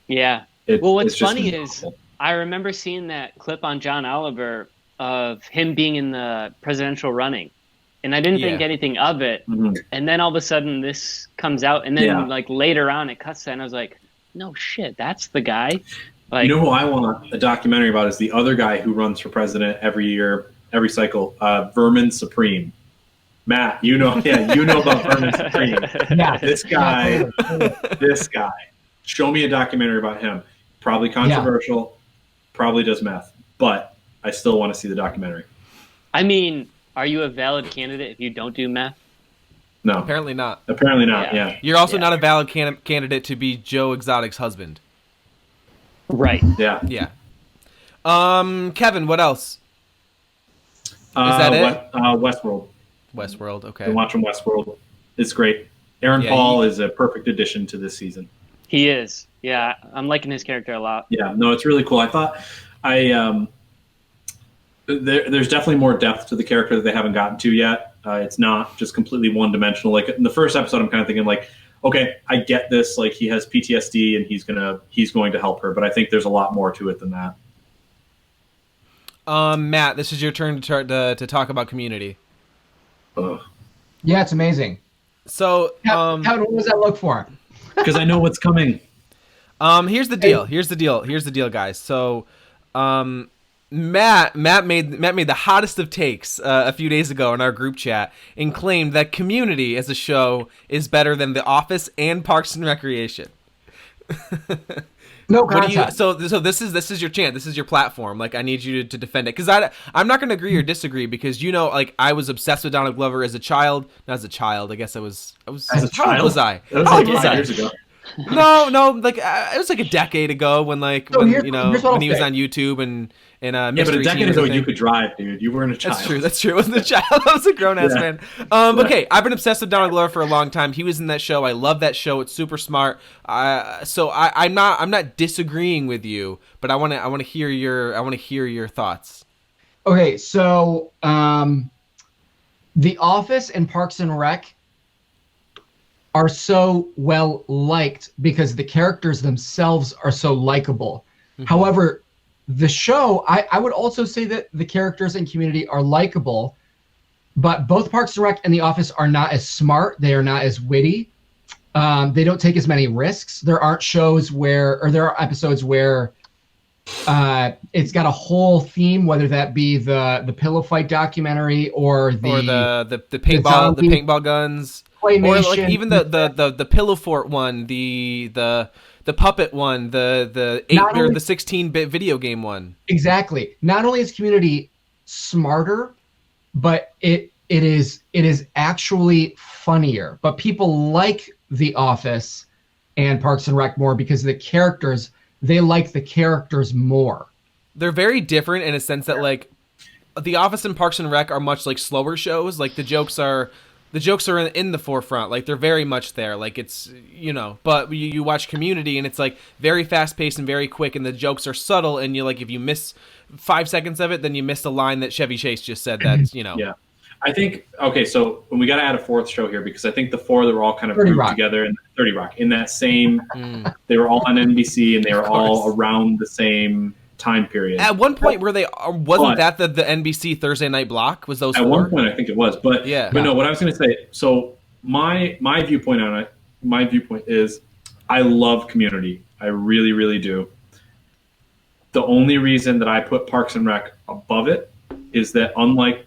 Yeah. Well, what's funny is I remember seeing that clip on John Oliver of him being in the presidential running, and I didn't think anything of it. Mm-hmm. And then all of a sudden this comes out, and then like later on it cuts to, and I was like, no shit, that's the guy. Like, you know who I want a documentary about is the other guy who runs for president every year, every cycle, Vermin Supreme. Matt, you know about Vermin Supreme. Yeah. This guy. Show me a documentary about him. Probably controversial, probably does meth, but I still want to see the documentary. I mean, are you a valid candidate if you don't do meth? No. Apparently not. Yeah. You're also not a valid candidate to be Joe Exotic's husband. Right. Yeah. Yeah. Kevin, what else? Is that it? Westworld. Westworld, okay. Been watching Westworld. It's great. Aaron Paul is a perfect addition to this season. He is. Yeah, I'm liking his character a lot. Yeah, no, it's really cool. I thought there's definitely more depth to the character that they haven't gotten to yet. It's not just completely one-dimensional. Like in the first episode, I'm kind of thinking like, okay, I get this. Like he has PTSD and he's going to help her, but I think there's a lot more to it than that. Matt, this is your turn to talk about Community. Ugh. Yeah, it's amazing. So, Kevin, what does that look for? Because I know what's coming. Here's the deal, guys. So, Matt made the hottest of takes a few days ago in our group chat and claimed that Community as a show is better than The Office and Parks and Recreation. No contact. So this is your chance. This is your platform. Like, I need you to defend it, because I'm not going to agree or disagree, because like I was obsessed with Donald Glover as a child. Not as a child. I guess I was. As a child? How old was I? That was like 5 years ago. No, like it was like a decade ago when he was on YouTube and but a decade ago you could drive, dude. You weren't a child. That's true. I wasn't a child. I was a grown ass man. Okay, I've been obsessed with Donald Glover for a long time. He was in that show. I love that show. It's super smart. So I'm not disagreeing with you, but I want to hear your thoughts. Okay, so The Office and Parks and Rec are so well liked because the characters themselves are so likable. Mhm. However, the show, I would also say that the characters and Community are likable, but both Parks and Rec and The Office are not as smart. They are not as witty. They don't take as many risks. There aren't shows where, or there are episodes where it's got a whole theme, whether that be the pillow fight documentary or the paintball guns, or like claymation. even the pillow fort one, the puppet one, the 8-bit or the 16-bit video game one. Exactly. Not only is Community smarter, but it is actually funnier. But people like The Office and Parks and Rec more because the characters, they like the characters more. They're very different in a sense that like The Office and Parks and Rec are much like slower shows. Like the jokes are in the forefront. Like they're very much there. Like it's, you know, but you watch Community and it's like very fast paced and very quick, and the jokes are subtle, and you like, if you miss 5 seconds of it, then you missed a line that Chevy Chase just said. That's, you know. Yeah. I think, okay, so we got to add a fourth show here because I think the four that were all kind of 30 grouped Rock. together in 30 Rock in that same, they were all on NBC and they were all around the same time period. At one point, wasn't that the NBC Thursday night block? Was those at four? one point I think it was, but yeah. But no, what I was going to say. So my viewpoint on it, my viewpoint is, I love Community. I really, really do. The only reason that I put Parks and Rec above it is that unlike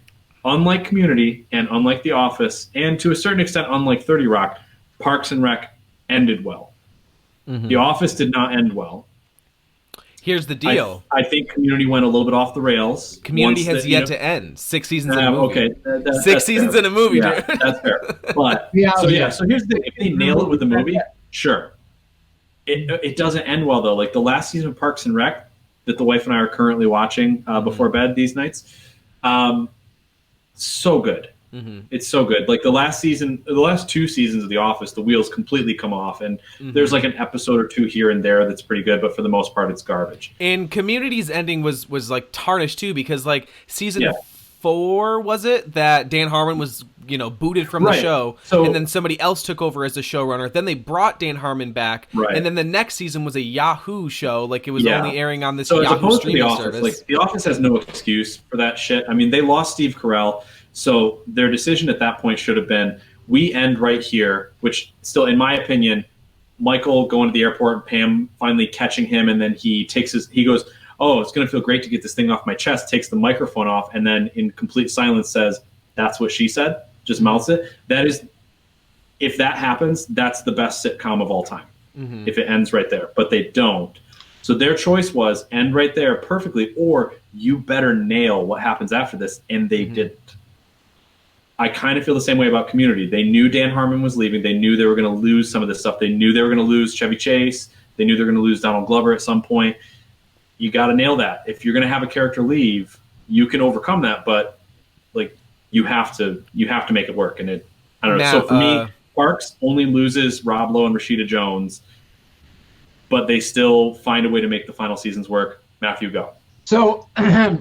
Community and unlike The Office, and to a certain extent unlike 30 Rock, Parks and Rec ended well. Mm-hmm. The Office did not end well. Here's the deal. I think Community went a little bit off the rails. Community has yet to end. 6 seasons in a movie. Okay, six seasons fair. in a movie. Yeah, that's fair. But so here's the thing: if they nail it with the movie, sure. It doesn't end well though. Like the last season of Parks and Rec that the wife and I are currently watching before bed these nights. So good. Mm-hmm. It's so good. Like the last two seasons of The Office, the wheels completely come off, and there's like an episode or two here and there that's pretty good, but for the most part, it's garbage. And Community's ending was like tarnished too, because like season 4 was it that Dan Harmon was booted from the show, and then somebody else took over as the showrunner. Then they brought Dan Harmon back, and then the next season was a Yahoo show. Like it was only airing on this Yahoo streaming service. Like The Office has no excuse for that shit. I mean, they lost Steve Carell. So their decision at that point should have been, we end right here, which still, in my opinion, Michael going to the airport and Pam finally catching him, and then he goes, oh, it's going to feel great to get this thing off my chest, takes the microphone off, and then in complete silence says, that's what she said, just mouths it. That is, if that happens, that's the best sitcom of all time, if it ends right there. But they don't. So their choice was end right there perfectly, or you better nail what happens after this, and they didn't. I kind of feel the same way about Community. They knew Dan Harmon was leaving. They knew they were going to lose some of this stuff. They knew they were going to lose Chevy Chase. They knew they were going to lose Donald Glover at some point. You got to nail that. If you're going to have a character leave, you can overcome that, but like you have to make it work. And I don't know. So for me, Parks only loses Rob Lowe and Rashida Jones, but they still find a way to make the final seasons work. Matthew, go. So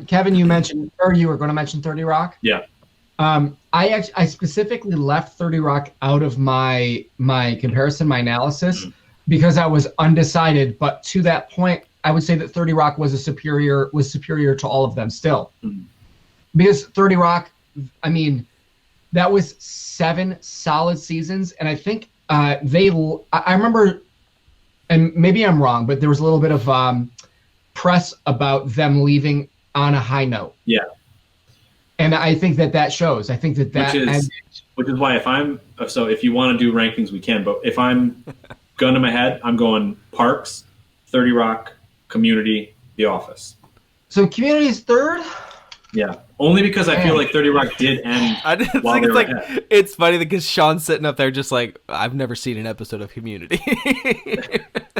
Kevin, you mentioned, or you were going to mention 30 Rock? Yeah. I specifically left 30 Rock out of my comparison, my analysis, because I was undecided. But to that point, I would say that 30 Rock was superior to all of them still, because 30 Rock, I mean, that was 7 solid seasons, and I think I remember, and maybe I'm wrong, but there was a little bit of press about them leaving on a high note. Yeah. And I think that shows. I think which is why if you want to do rankings, we can. But if I'm gun to my head, I'm going Parks, 30 Rock, Community, The Office. So Community's third? Yeah. Only because I feel like 30 Rock did end. I just think it's like it's funny because Sean's sitting up there just like, I've never seen an episode of Community.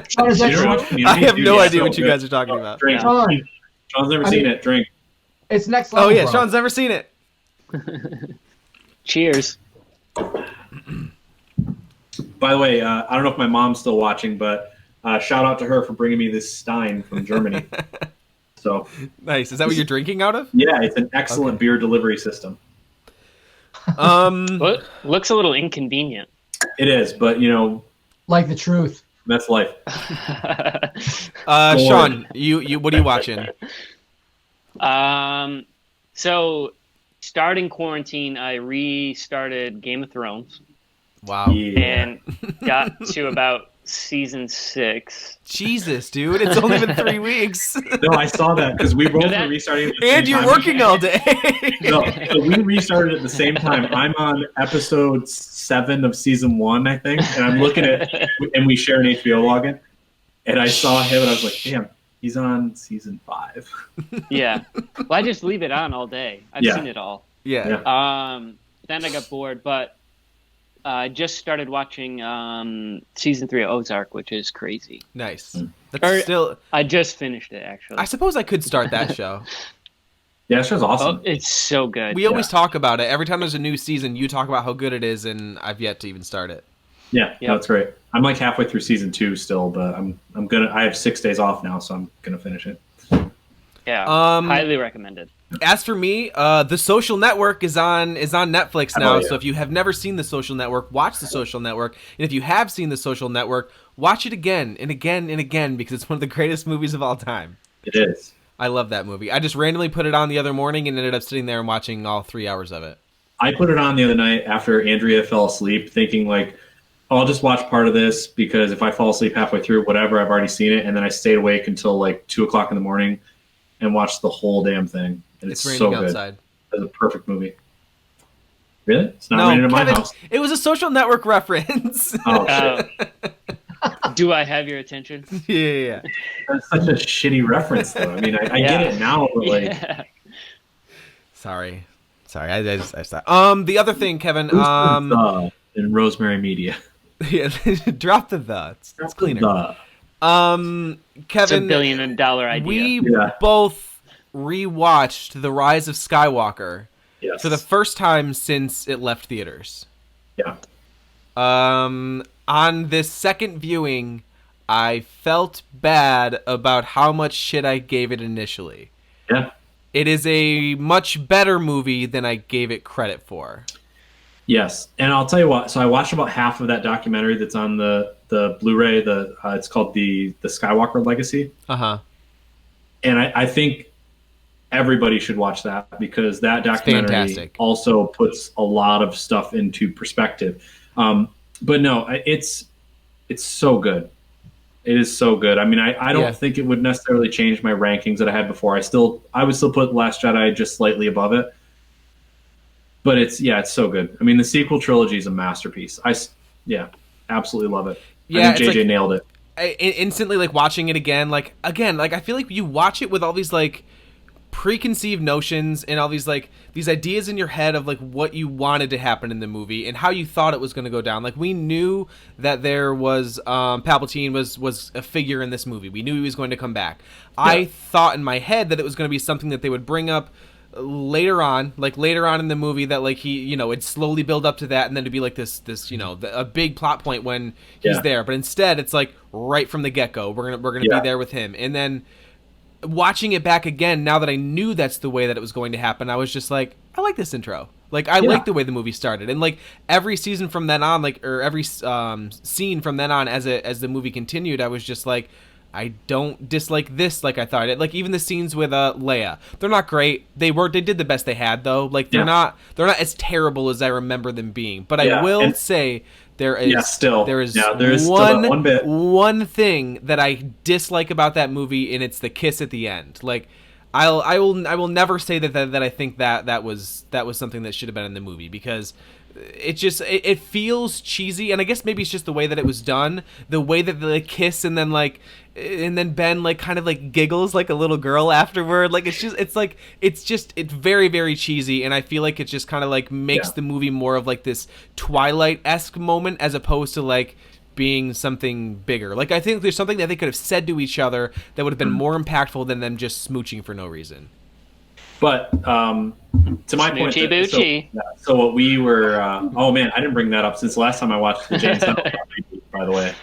Sean, is that true? I have no idea what you guys are talking about. Drink. Sean's never seen it. Drink. It's next level. Oh yeah, bro. Sean's never seen it. Cheers. By the way, I don't know if my mom's still watching, but shout out to her for bringing me this Stein from Germany. So Nice. Is that what you're drinking out of? yeah, it's an excellent beer delivery system. Looks a little inconvenient. It is, but Like the truth. that's life. Shawn, you what are you watching? So starting quarantine, I restarted Game of Thrones Wow. Yeah. and got to about season 6. Jesus, dude, it's only been 3 weeks. No, I saw that because we both were restarting at the same And you're time. working all day. No, so we restarted at the same time. I'm on episode 7 of season 1, I think, and I'm looking at, and we share an HBO login, and I saw him, and I was like, damn, he's on season 5. Yeah. Well, I just leave it on all day. I've Yeah. seen it all. Yeah. Then I got bored, but I just started watching season 3 of Ozark, which is crazy. Nice. Or- That's still. I just finished it, actually. I suppose I could start that show. Yeah, that show's awesome. Oh, it's so good. We always talk about it. Every time there's a new season, you talk about how good it is, and I've yet to even start it. Yeah, Yep. that's great. I'm like halfway through season 2 still, but I have 6 days off now, so I'm gonna finish it. Yeah, highly recommended. As for me, The Social Network is on Netflix now. Oh, yeah. So if you have never seen The Social Network, watch The Social Network. And if you have seen The Social Network, watch it again and again and again because it's one of the greatest movies of all time. It is. I love that movie. I just randomly put it on the other morning and ended up sitting there and watching all 3 hours of it. I put it on the other night after Andrea fell asleep, thinking like, oh, I'll just watch part of this because if I fall asleep halfway through, whatever, I've already seen it. And then I stayed awake until like 2:00 in the morning and watched the whole damn thing. And it's It's so raining good. outside. It's a perfect movie. Really? It's not No, raining in my Kevin, house. it was a Social Network reference. Oh, shit. Do I have your attention? Yeah. That's such a shitty reference, though. I mean, I get it now, but like, Yeah. Sorry. I just thought. The other thing, Kevin. In Rosemary Media. Yeah, drop the the. It's cleaner. The. It's a Kevin, $1 billion idea. we Yeah. both rewatched The Rise of Skywalker Yes. for the first time since it left theaters. Yeah. On this second viewing, I felt bad about how much shit I gave it initially. Yeah. It is a much better movie than I gave it credit for. Yes, and I'll tell you what. So I watched about half of that documentary that's on the Blu-ray. It's called the Skywalker Legacy, Uh-huh. and I think everybody should watch that because that documentary fantastic. also puts a lot of stuff into perspective. But no, it's so good. It is so good. I mean, I don't think it would necessarily change my rankings that I had before. I would still put Last Jedi just slightly above it. But it's so good. I mean, the sequel trilogy is a masterpiece. Absolutely love it. Yeah, I think JJ nailed it. Instantly, like, watching it again, I feel like you watch it with all these, like, preconceived notions and all these ideas in your head of, like, what you wanted to happen in the movie and how you thought it was going to go down. Like, we knew that there was, Palpatine was a figure in this movie. We knew he was going to come back. Yeah. I thought in my head that it was going to be something that they would bring up later on in the movie, that like he, it'd slowly build up to that and then it'd be like this a big plot point when he's there. But instead it's like right from the get-go we're gonna be there with him. And then watching it back again, now that I knew that's the way that it was going to happen, I was just like, I like this intro. Like, I like the way the movie started. And like every season from then on, every scene from then on as the movie continued, I was just like, I don't dislike this like I thought it. Like, even the scenes with Leia, they're not great. They did the best they had, though. Like, they're not as terrible as I remember them being. But I will say there is one thing that I dislike about that movie, and it's the kiss at the end. Like, I will never say that I think that was something that should have been in the movie, because it feels cheesy, and I guess maybe it's just the way that it was done, the way that they kiss, and then Ben like kind of like giggles like a little girl afterward. Like, it's very, very cheesy, and I feel like it just kind of like makes the movie more of like this Twilight-esque moment as opposed to like being something bigger. Like, I think there's something that they could have said to each other that would have been more impactful than them just smooching for no reason. But to my point, so what we were, oh man, I didn't bring that up since the last time I watched the Jay and Silent Bob reboot, by the way.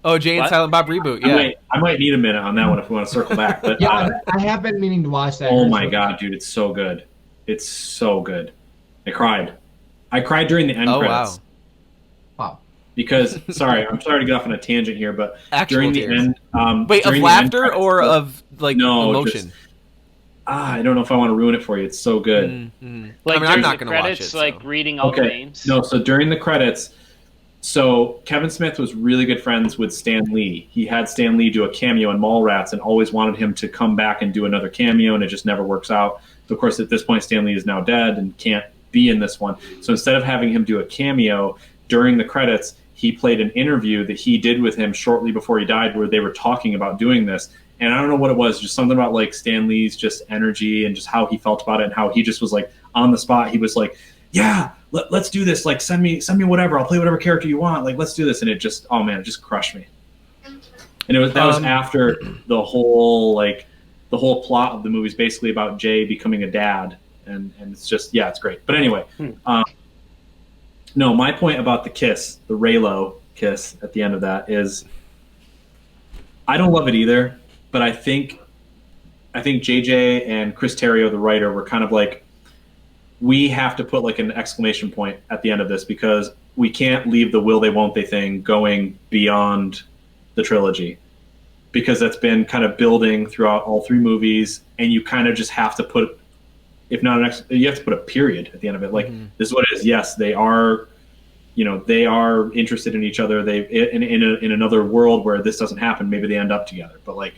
Oh, Jay and Silent Bob reboot, yeah. I might need a minute on that one if we want to circle back. But Yeah, I have been meaning to watch that. oh my god, dude, it's so good. It's so good. I cried. I cried during the end credits. Wow. Because sorry to get off on a tangent here, but Actual during tears. the end, Wait, of during the laughter end credits, or of like no, emotion? just- I don't know if I want to ruin it for you. It's so good. Mm-hmm. Like I mean, I'm during not the going to watch credits, it. So. like reading all the names. No, so during the credits, so Kevin Smith was really good friends with Stan Lee. He had Stan Lee do a cameo in Mallrats and always wanted him to come back and do another cameo, and it just never works out. So of course, at this point, Stan Lee is now dead and can't be in this one. So instead of having him do a cameo during the credits, he played an interview that he did with him shortly before he died where they were talking about doing this. And I don't know what it was, just something about like Stan Lee's just energy and just how he felt about it and how he just was like on the spot. He was like, yeah, let's do this. Like send me whatever. I'll play whatever character you want. Like, let's do this. And it just, oh man, it just crushed me. And that was after the whole plot of the movie is basically about Jay becoming a dad. And it's just, yeah, it's great. But anyway, no, my point about the kiss, the Raylo kiss at the end of that is I don't love it either, but I think JJ and Chris Terrio, the writer, were kind of like, we have to put like an exclamation point at the end of this because we can't leave the will they won't they thing going beyond the trilogy because that's been kind of building throughout all three movies, and you kind of just have to put, if not you have to put a period at the end of it. Like this is what it is. Yes, they are, they are interested in each other. They in another world where this doesn't happen, maybe they end up together. But like,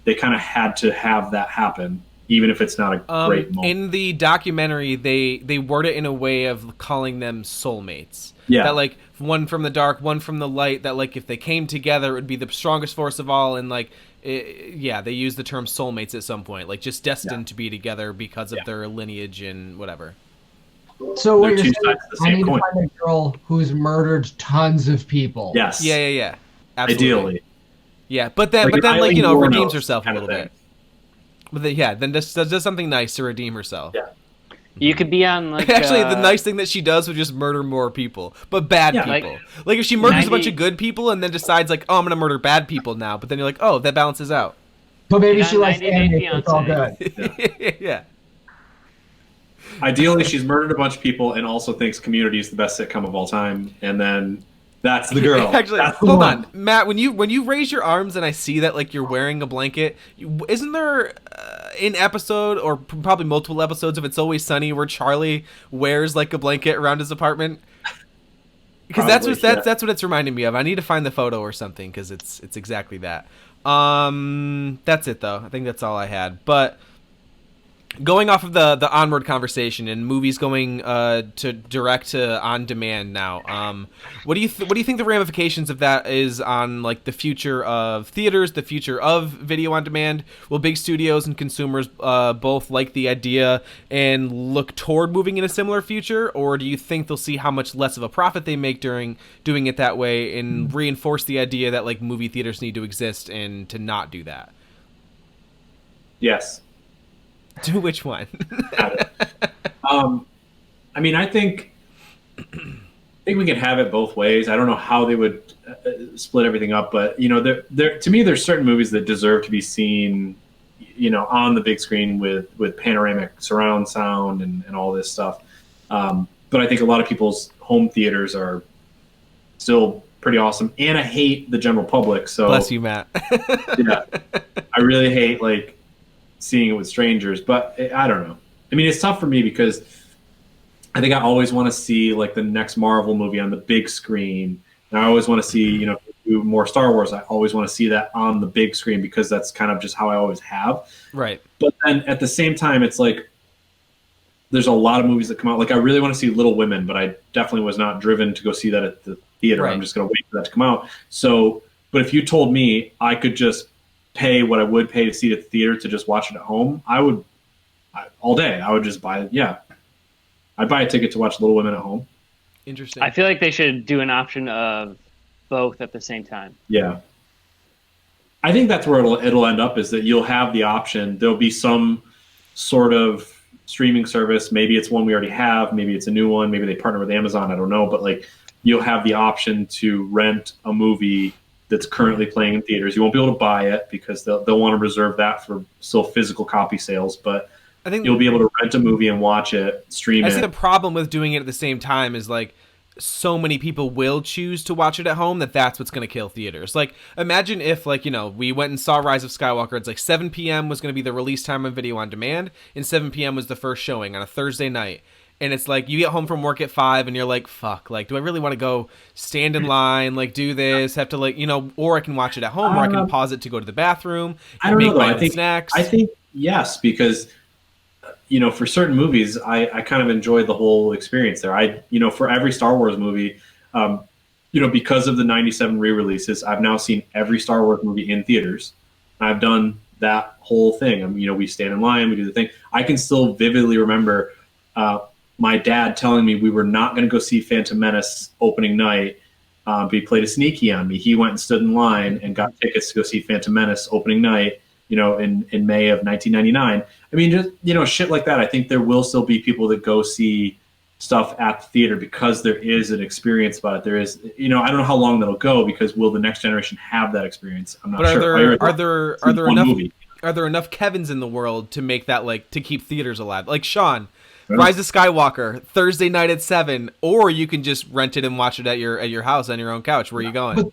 they kind of had to have that happen, even if it's not a great moment. In the documentary, they word it in a way of calling them soulmates. Yeah. That like one from the dark, one from the light. That like if they came together, it would be the strongest force of all. And like, they use the term soulmates at some point, like just destined to be together because of their lineage and whatever. So what They're you're two saying, sides of the I same need coin. to find a girl who's murdered tons of people. Yes. Yeah. Absolutely. Ideally. Yeah, but then Like like Eileen redeems Wuornos herself a kind of little thing. bit. But then does something nice to redeem herself. Yeah. You could be on like Actually, the nice thing that she does would just murder more people, but bad Yeah, people. Like if she murders a bunch 90 of good people and then decides like, oh, I'm gonna murder bad people now, but then you're like, oh, that balances out. But maybe Yeah, she likes 90 Day anime, so it's all Fiancé. good. Yeah. Ideally, she's murdered a bunch of people and also thinks Community is the best sitcom of all time, and then that's the girl. Actually, That's the hold one. on, Matt. When you raise your arms and I see that like you're wearing a blanket, isn't there an episode or probably multiple episodes of It's Always Sunny where Charlie wears like a blanket around his apartment? Because that's what it's reminding me of. I need to find the photo or something because it's exactly that. That's it though. I think that's all I had. But going off of the Onward conversation and movies going to direct to on demand now, what do you think the ramifications of that is on like the future of theaters, the future of video on demand? Will big studios and consumers both like the idea and look toward moving in a similar future, or do you think they'll see how much less of a profit they make during doing it that way and reinforce the idea that like movie theaters need to exist and to not do that? Yes. Do which one? I mean, I think we can have it both ways. I don't know how they would split everything up, but there to me, there's certain movies that deserve to be seen, on the big screen with panoramic surround sound and all this stuff. But I think a lot of people's home theaters are still pretty awesome, and I hate the general public. So Bless you, Matt. yeah, I really hate like seeing it with strangers, but I don't know. I mean, it's tough for me because I think I always want to see like the next Marvel movie on the big screen, and I always want to see, do more Star Wars. I always want to see that on the big screen because that's kind of just how I always have. Right. But then at the same time, it's like there's a lot of movies that come out. Like I really want to see Little Women, but I definitely was not driven to go see that at the theater. Right. I'm just going to wait for that to come out. So, but if you told me I could just pay what I would pay to see it at the theater to just watch it at home, all day. I would just buy it. Yeah. I'd buy a ticket to watch Little Women at home. Interesting. I feel like they should do an option of both at the same time. Yeah. I think that's where it'll end up, is that you'll have the option. There'll be some sort of streaming service. Maybe it's one we already have. Maybe it's a new one. Maybe they partner with Amazon. I don't know. But like, you'll have the option to rent a movie that's currently playing in theaters. You won't be able to buy it because they'll want to reserve that for still physical copy sales, but I think you'll be able to rent a movie and watch it, stream I it. see the problem with doing it at the same time is like so many people will choose to watch it at home that's what's going to kill theaters. Like imagine if like, we went and saw Rise of Skywalker. It's like 7 p.m. was going to be the release time of video on demand, and 7 p.m. was the first showing on a Thursday night. And it's like you get home from work at 5 and you're like, fuck, like, do I really want to go stand in line, like do this, have to like, or I can watch it at home, or I can pause it to go to the bathroom, I don't make know, though. my own snacks. I think yes, because for certain movies, I kind of enjoyed the whole experience there. For every Star Wars movie, because of the 97 re-releases, I've now seen every Star Wars movie in theaters. I've done that whole thing. We stand in line, we do the thing. I can still vividly remember my dad telling me we were not going to go see Phantom Menace opening night. But he played a sneaky on me. He went and stood in line and got tickets to go see Phantom Menace opening night, in May of 1999. I mean, just, shit like that. I think there will still be people that go see stuff at the theater because there is an experience about it. There is, I don't know how long that'll go because will the next generation have that experience? I'm not sure. Are there enough Kevins in the world to make that like to keep theaters alive? Like Shawn, Rise of Skywalker, Thursday night at 7, or you can just rent it and watch it at your house on your own couch. Where are you going?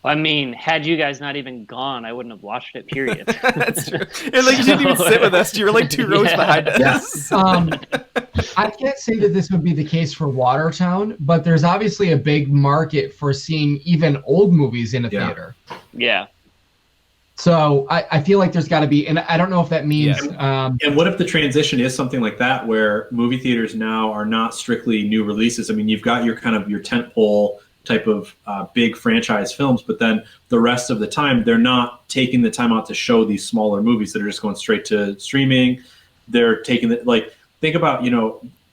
I mean, had you guys not even gone, I wouldn't have watched it, period. That's true. And like you didn't even sit with us. You were like 2 rows behind us. Yes. I can't say that this would be the case for Watertown, but there's obviously a big market for seeing even old movies in a theater. Yeah. So I feel like there's got to be, and I don't know if that means. And what if the transition is something like that, where movie theaters now are not strictly new releases? I mean, you've got your kind of your tentpole type of big franchise films, but then the rest of the time they're not taking the time out to show these smaller movies that are just going straight to streaming. They're taking the think about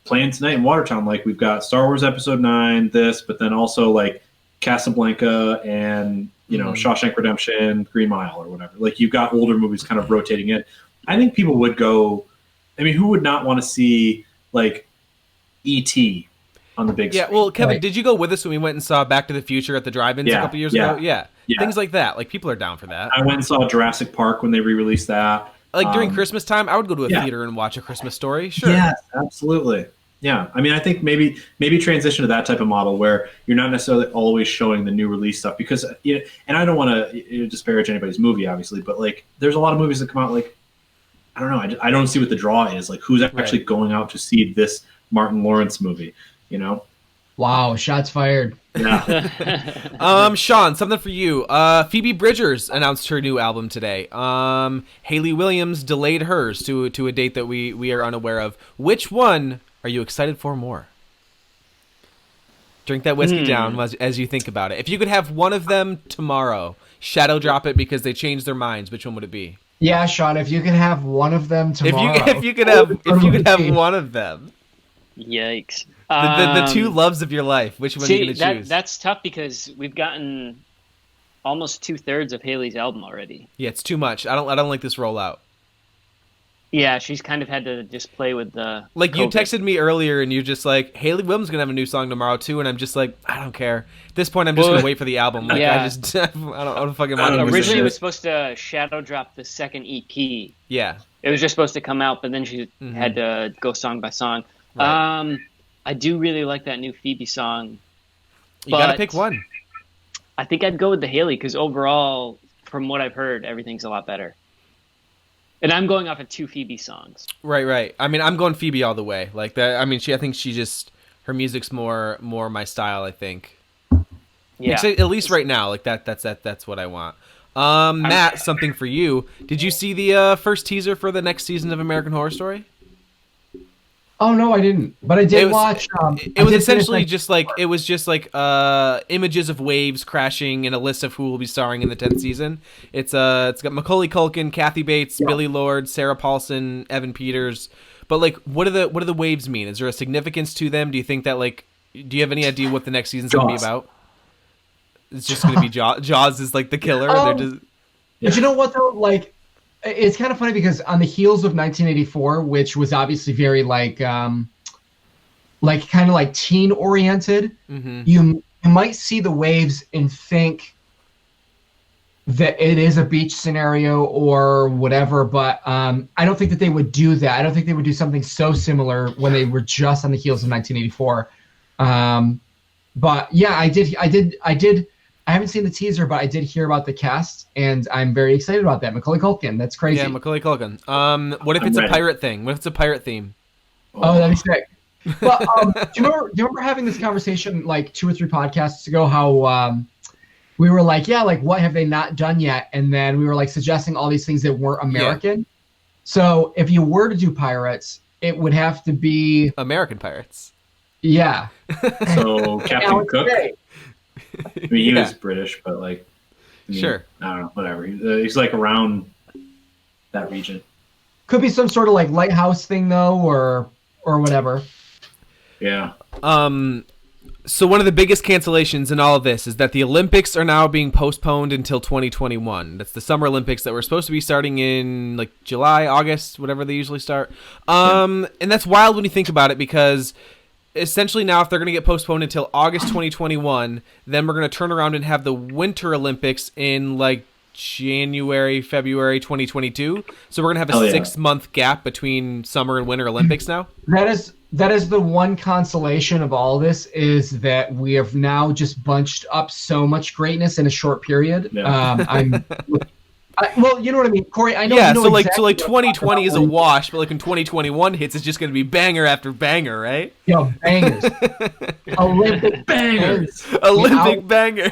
playing tonight in Watertown. Like we've got Star Wars Episode 9, but then also like Casablanca and Shawshank Redemption, Green Mile, or whatever. Like you've got older movies kind of rotating in. I think people would go. I mean, who would not want to see like E.T. on the big screen? Yeah, well, Kevin, did you go with us when we went and saw Back to the Future at the drive-ins a couple years ago? Yeah. Things like that. Like people are down for that. I went and saw Jurassic Park when they re-released that. Like during Christmas time, I would go to a theater and watch A Christmas Story. Sure. Yeah, absolutely. Yeah, I mean, I think maybe transition to that type of model where you're not necessarily always showing the new release stuff because and I don't want to disparage anybody's movie, obviously, but like there's a lot of movies that come out like I don't know, I don't see what the draw is. Like who's actually going out to see this Martin Lawrence movie? Wow, shots fired. Yeah. Shawn, something for you. Phoebe Bridgers announced her new album today. Haley Williams delayed hers to a date that we are unaware of. Which one are you excited for more? Drink that whiskey down as you think about it. If you could have one of them tomorrow, shadow drop it because they changed their minds, which one would it be? Yeah, Shawn, if you could have one of them tomorrow. If you could have one of them. Yikes. The two loves of your life. Which one are you going to choose? That's tough because we've gotten almost 2/3 of Haley's album already. Yeah, it's too much. I don't like this rollout. Yeah, she's kind of had to just play with the like COVID. You texted me earlier and you're just like, Haley Williams gonna have a new song tomorrow too, and I'm just like, I don't care. At this point I'm just gonna wait for the album. Like I don't fucking want to. Originally it was supposed to shadow drop the second EP. Yeah. It was just supposed to come out, but then she had to go song by song. Right. I do really like that new Phoebe song. You gotta pick one. I think I'd go with the Haley because overall, from what I've heard, everything's a lot better. And I'm going off of 2 Phoebe songs. Right. I mean, I'm going Phoebe all the way. Like that. I mean, I think she just her music's more my style. I think. Yeah. At least right now, like that's what I want. Matt, something for you. Did you see the first teaser for the next season of American Horror Story? Oh no, I didn't. But I did watch. It was essentially just like images of waves crashing and a list of who will be starring in the 10th season. It's got Macaulay Culkin, Kathy Bates, Billy Lord, Sarah Paulson, Evan Peters. But like, what do the waves mean? Is there a significance to them? Do you think that do you have any idea what the next season's going to be about? It's just going to be Jaws. Jaws is like the killer. They're just. But you know what though, like. It's kind of funny because on the heels of 1984, which was obviously very kind of teen oriented, you you might see the waves and think that it is a beach scenario or whatever, but I don't think that they would do that. I don't think they would do something so similar when they were just on the heels of 1984. But yeah, I haven't seen the teaser, but I did hear about the cast, and I'm very excited about that. Macaulay Culkin, that's crazy. Yeah, Macaulay Culkin. What if it's a pirate thing? What if it's a pirate theme? Oh, that'd be sick. But do you remember having this conversation like 2 or 3 podcasts ago? How we were like, yeah, like what have they not done yet? And then we were like suggesting all these things that weren't American. Yeah. So if you were to do pirates, it would have to be American pirates. Yeah. So Captain Cook. I mean, he was British, but like, sure. I don't know, whatever. He's like around that region. Could be some sort of like lighthouse thing though, or whatever. Yeah. So one of the biggest cancellations in all of this is that the Olympics are now being postponed until 2021. That's the Summer Olympics that were supposed to be starting in like July, August, whatever they usually start. And that's wild when you think about it, because essentially now if they're going to get postponed until August 2021, then we're going to turn around and have the Winter Olympics in like January, February 2022. So we're going to have a 6-month gap between Summer and Winter Olympics now. That is the one consolation of all this, is that we have now just bunched up so much greatness in a short period. Yeah. Well, you know what I mean, Corey. I know. Yeah, you know so exactly like 2020 is a wash, but like when 2021 hits, it's just going to be banger after banger, right? Yeah, bangers, Olympic bangers, Olympic bangers.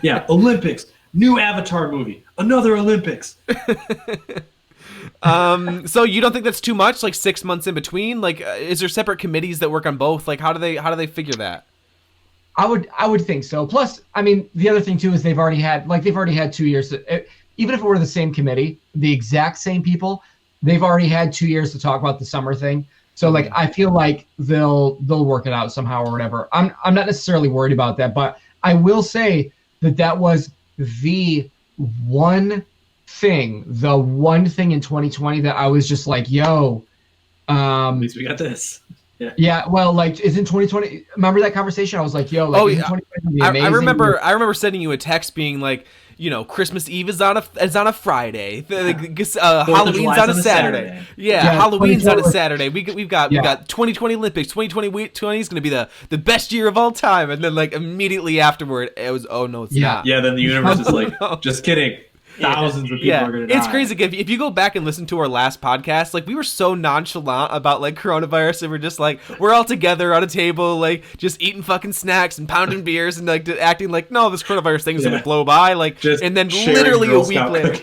Yeah, Olympics, new Avatar movie, another Olympics. So you don't think that's too much? Like 6 months in between? Like, is there separate committees that work on both? Like, how do they figure that? I would think so. Plus, I mean, the other thing too is they've already had 2 years. Even if it were the same committee, the exact same people, they've already had 2 years to talk about the summer thing. So like, I feel like they'll work it out somehow or whatever. I'm not necessarily worried about that, but I will say that was the one thing in 2020 that I was just like, yo. At least we got this. Yeah, well, like, is in 2020. Remember that conversation? I was like, "Yo, like, oh, yeah. 2020 be amazing?" I remember sending you a text being like, you know, Christmas Eve is on a Friday. Halloween's on a Saturday. Yeah, Halloween's on a Saturday. We've got 2020 Olympics. 2020 is going to be the best year of all time. And then like immediately afterward, it was, oh no, it's not. Yeah, then the universe is like, just kidding. Thousands of people are going to die. It's crazy. If you go back and listen to our last podcast, like we were so nonchalant about like coronavirus, and we're just like, we're all together on a table, like just eating fucking snacks and pounding beers and like acting like, no, this coronavirus thing is going to blow by. Like, just and then literally a week later,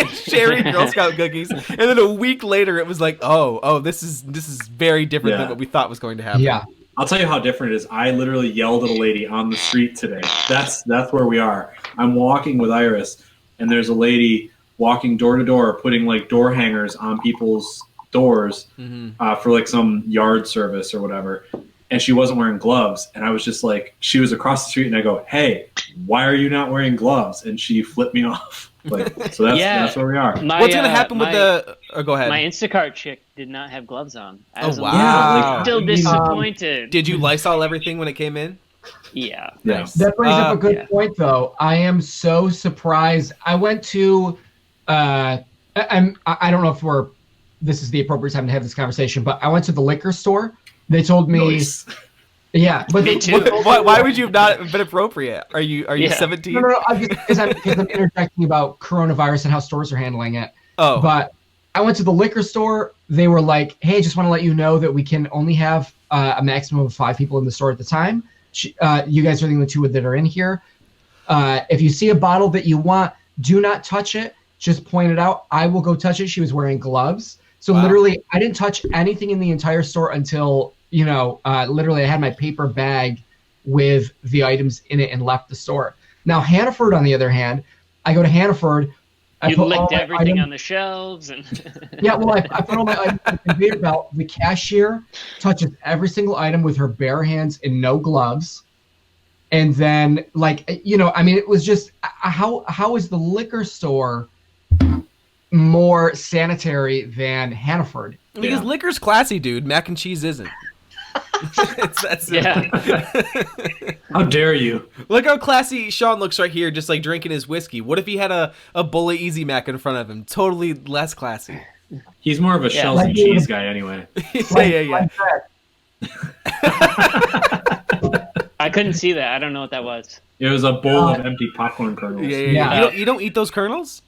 sharing Girl Scout cookies, and then a week later, it was like, oh, this is very different than what we thought was going to happen. Yeah. I'll tell you how different it is. I literally yelled at a lady on the street today. That's where we are. I'm walking with Iris, and there's a lady walking door to door, putting like door hangers on people's doors for like some yard service or whatever. And she wasn't wearing gloves. And I was just like, she was across the street, and I go, "Hey, why are you not wearing gloves?" And she flipped me off. Like, so that's where we are. What's going to happen with the... Oh, go ahead. My Instacart chick did not have gloves on. Oh, wow. I'm still disappointed. Did you Lysol everything when it came in? Yeah. Nice. That brings up a good point, though. I am so surprised. I went to... I don't know if this is the appropriate time to have this conversation, but I went to the liquor store. They told me... Nice. Yeah, but me too. Why would you have not been appropriate? Are you 17? No. Because I'm interjecting about coronavirus and how stores are handling it. Oh. But I went to the liquor store. They were like, "Hey, just want to let you know that we can only have a maximum of 5 people in the store at the time. You guys are the only 2 that are in here. If you see a bottle that you want, do not touch it. Just point it out. I will go touch it." She was wearing gloves. So literally, I didn't touch anything in the entire store until... literally I had my paper bag with the items in it and left the store. Now, Hannaford, on the other hand, I go to Hannaford. You licked everything on the shelves. And yeah, well, I put all my items in the conveyor belt. The cashier touches every single item with her bare hands and no gloves. And then, it was just, how is the liquor store more sanitary than Hannaford? Because liquor's classy, dude. Mac and cheese isn't. It's that simple. Yeah. How dare you? Look how classy Shawn looks right here, just like drinking his whiskey. What if he had a bowl of Easy Mac in front of him? Totally less classy. He's more of a shells and cheese guy anyway. Yeah. I couldn't see that. I don't know what that was. It was a bowl of empty popcorn kernels. Yeah. You don't eat those kernels?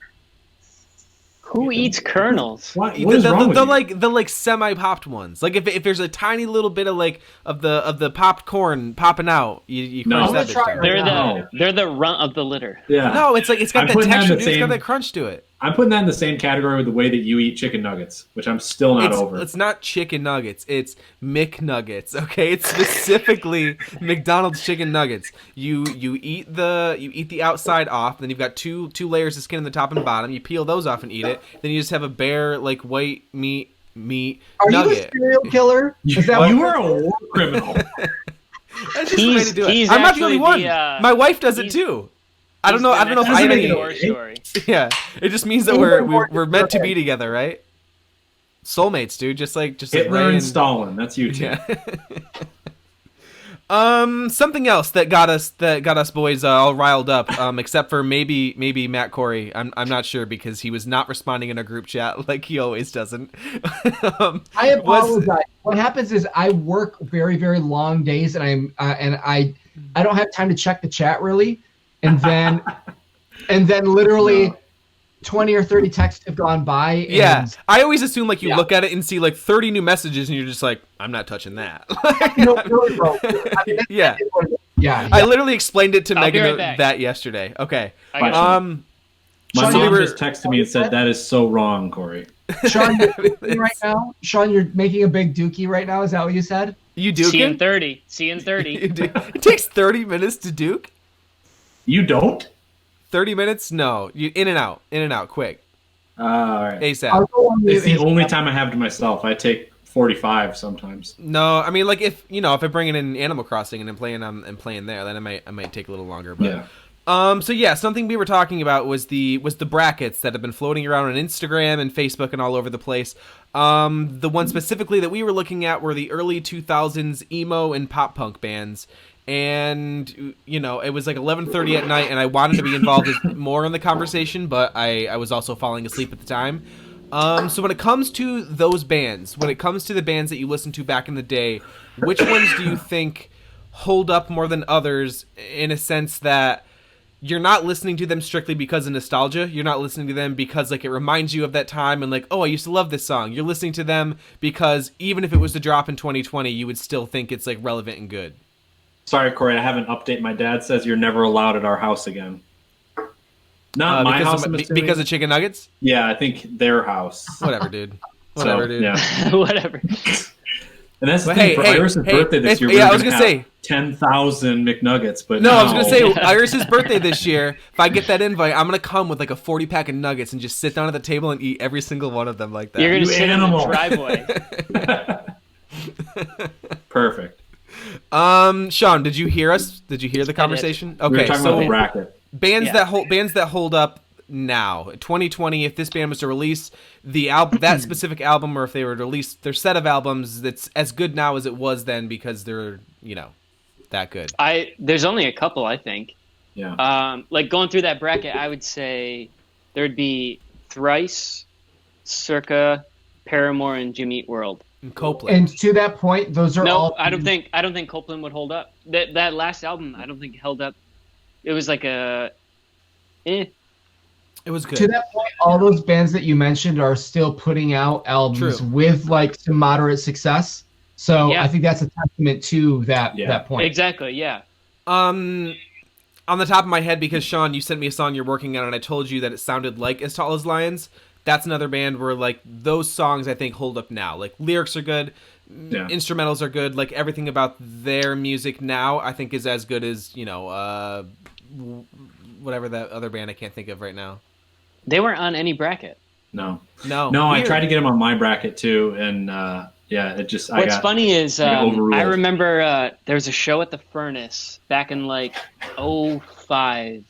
Who eats kernels? What is wrong with you? The like semi-popped ones. Like if there's a tiny little bit of like of the popped corn popping out, you crunch that bitch down. They're the runt of the litter. Yeah. No, it's like it's got I'm that putting that in texture, the dude. It's got same- that crunch to it. I'm putting that in the same category with the way that you eat chicken nuggets, which I'm still not over. It's not chicken nuggets. It's McNuggets. Okay, it's specifically McDonald's chicken nuggets. You eat the outside off, then you've got two layers of skin in the top and bottom. You peel those off and eat it. Then you just have a bare like white meat Are nugget. you a serial killer? Is that You what are a war criminal. That's just the way to do it. He's I'm not the only actually one. My wife does it too. I don't know if I have any. Story. Yeah, it just means that we're meant to be together, right? Soulmates, dude. Just like Hitler Ray and Stalin. That's you two. Yeah. Something else that got us boys all riled up. Except for maybe Matt Corey. I'm not sure because he was not responding in a group chat like he always doesn't. I apologize. What happens is I work very, very long days, and I don't have time to check the chat really, and then literally 20 or 30 texts have gone by. And yeah, I always assume like you look at it and see like 30 new messages, and you're just like, I'm not touching that. no, really, bro. I mean, Yeah. Yeah. I literally explained it to I'll be Megan right back. that yesterday. Okay. I got you. My Sean, mom you just texted me and said, that is so wrong, Corey. Sean, you're dookie right now. Sean, you're making a big dookie right now. Is that what you said? You See you in duking? 30. See you in 30. It takes 30 minutes to duke? You don't? 30 minutes? No. You in and out, quick. All right. ASAP. I'll go on It's mute. the only time I have to myself. I take 45 sometimes. No, I mean like if I bring it in Animal Crossing and I'm playing there, then I might take a little longer. But Yeah. so yeah, something we were talking about was the brackets that have been floating around on Instagram and Facebook and all over the place. The one specifically that we were looking at were the early 2000s emo and pop punk bands. And it was like 11:30 at night, and I wanted to be involved more in the conversation, but I was also falling asleep at the time. So when it comes to those bands, when it comes to the bands that you listened to back in the day, which ones do you think hold up more than others in a sense that you're not listening to them strictly because of nostalgia? You're not listening to them because like it reminds you of that time and like, oh, I used to love this song. You're listening to them because even if it was to drop in 2020, you would still think it's like relevant and good. Sorry, Corey, I have an update. My dad says you're never allowed at our house again. Not my house, I'm assuming. Because of chicken nuggets? Yeah, I think their house. Whatever, dude. Whatever, dude. Yeah. Whatever. And that's the But thing, for Iris' birthday this year, yeah, I was we're gonna going to say 10,000 McNuggets. But no, I was gonna say Iris' birthday this year. If I get that invite, I'm gonna come with like a 40-pack of nuggets and just sit down at the table and eat every single one of them like that. You're going to You sit animal. in the driveway. Perfect. Sean, did you hear us? Did you hear the conversation? We were Okay, talking about the so bracket. bands Yeah. that hold up now, 2020. If this band was to release the that specific album, or if they were to release their set of albums, that's as good now as it was then because they're that good. There's only a couple, I think. Yeah. Like going through that bracket, I would say there'd be Thrice, Circa, Paramore, and Jimmy Eat World. And Copeland. And to that point, those are all. No, I don't think Copeland would hold up. That last album, I don't think held up. It was like It was good. To that point, all those bands that you mentioned are still putting out albums True. with like some moderate success. So Yeah. I think that's a testament to that point. Exactly, yeah. On the top of my head, because Sean, you sent me a song you're working on, and I told you that it sounded like As Tall as Lions. That's another band where like those songs I think hold up now. Like lyrics are good, instrumentals are good. Like everything about their music now I think is as good as whatever that other band I can't think of right now. They weren't on any bracket. No. No. I tried to get him on my bracket too, and it just. What's funny is I got overruled. I remember there was a show at the Furnace back in like '05,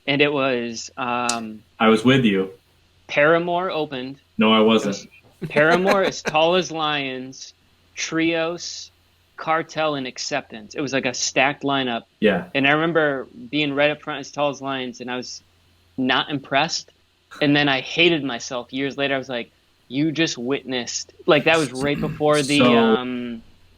and it was I was with you. Paramore opened. No, I wasn't. Paramore, As Tall as Lions, Trios, Cartel and Acceptance. It was like a stacked lineup. Yeah. And I remember being right up front as tall as lions, and I was not impressed. And then I hated myself years later. I was like, you just witnessed, like, that was right before the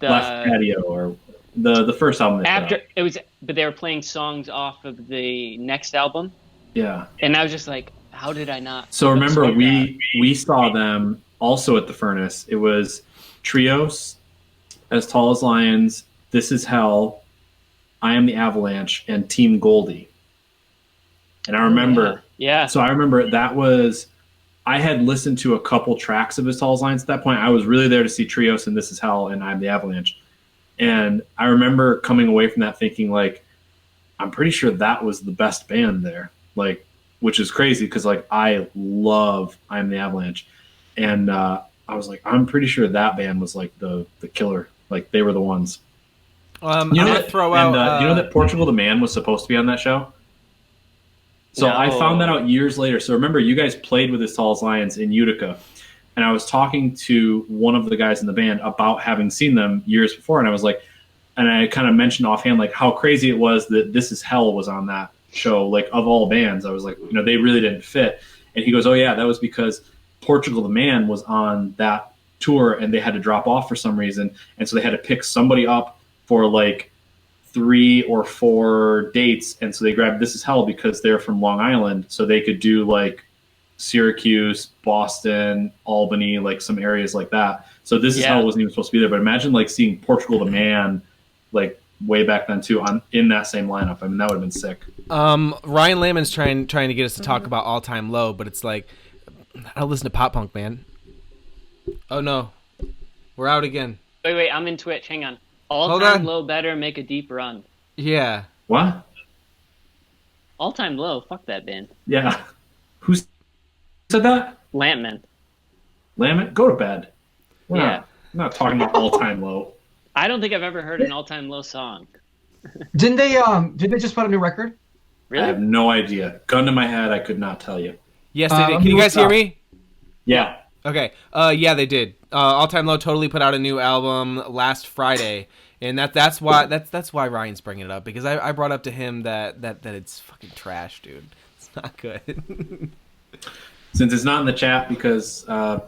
Left Patio, or the first album. After it was, but they were playing songs off of the next album. Yeah. And I was just like, how did I not? So remember, we saw them also at the Furnace. It was Trios, As Tall as Lions, This Is Hell, I Am the Avalanche, and Team Goldie. And I remember, yeah. So I remember that was, I had listened to a couple tracks of As Tall as Lions at that point. I was really there to see Trios and This Is Hell and I Am the Avalanche. And I remember coming away from that thinking, like, I'm pretty sure that was the best band there. Like, which is crazy because, like, I love I Am the Avalanche. And I was like, I'm pretty sure that band was, like, the killer. Like, they were the ones. I'm going to throw out... you know that Portugal the Man was supposed to be on that show? So No. I found that out years later. So remember, you guys played with As Tall as Lions in Utica. And I was talking to one of the guys in the band about having seen them years before. And I was like, and I kind of mentioned offhand, like, how crazy it was that This Is Hell was on that show. Like, of all bands, I was like, you know, they really didn't fit. And he goes, oh yeah, that was because Portugal the Man was on that tour and they had to drop off for some reason. And so they had to pick somebody up for like 3 or 4 dates. And so they grabbed This Is Hell because they're from Long Island. So they could do like Syracuse, Boston, Albany, like some areas like that. So This Is Hell wasn't even supposed to be there. But imagine like seeing Portugal the Man, like way back then too, in that same lineup. I mean, that would have been sick. Ryan Lamon's trying to get us to talk about All Time Low, but it's like, I don't listen to pop punk, man. Oh no, we're out again. Wait, I'm in Twitch. Hang on. Hold All Time on. Low better make a deep run. Yeah. What? All Time Low, fuck that band. Yeah. Who said that? Lampman. Lamont, go to bed. Yeah. I'm not talking about All Time Low. I don't think I've ever heard an All Time Low song. Didn't they just put a new record? Really? I have no idea. Gun to my head, I could not tell you. Yes, they did. Can you guys hear me? Yeah. Okay. Yeah, they did. All Time Low totally put out a new album last Friday, and that's why Ryan's bringing it up, because I brought up to him that it's fucking trash, dude. It's not good. Since it's not in the chat because I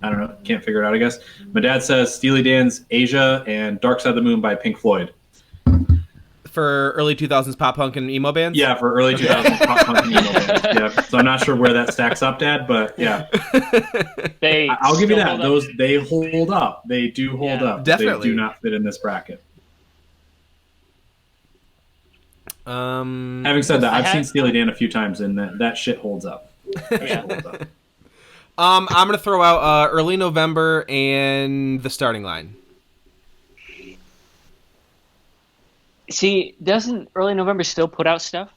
don't know, can't figure it out, I guess. My dad says Steely Dan's Asia and Dark Side of the Moon by Pink Floyd. For early 2000s pop punk and emo bands? Yeah, for early 2000s pop punk and emo bands. Yeah. So I'm not sure where that stacks up, Dad, but yeah. I'll give you that. Those, they hold up. They do hold up. Definitely. They do not fit in this bracket. Having said that, I've seen Steely Dan a few times, and that shit holds up. That shit holds up. I'm gonna throw out Early November and The Starting Line. See, doesn't Early November still put out stuff?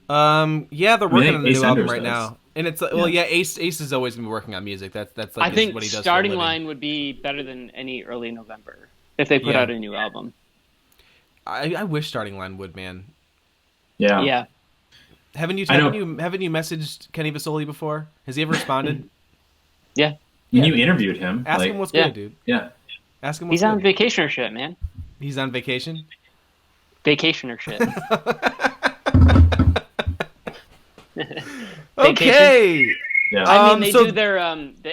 Yeah, they're working on the new album right does. now, and it's well, yeah, Ace is always been working on music. That's like I think what he does. Starting Line would be better than any Early November if they put out a new album. I wish Starting Line would, man. Yeah. Yeah. Haven't you messaged Kenny Vasoli before? Has he ever responded? Yeah. You interviewed him. Ask him what's good, dude. Yeah. Ask him what's He's on good. vacation or shit, man. He's on vacation? Vacation or shit. Okay. Yeah. I mean, they so- do their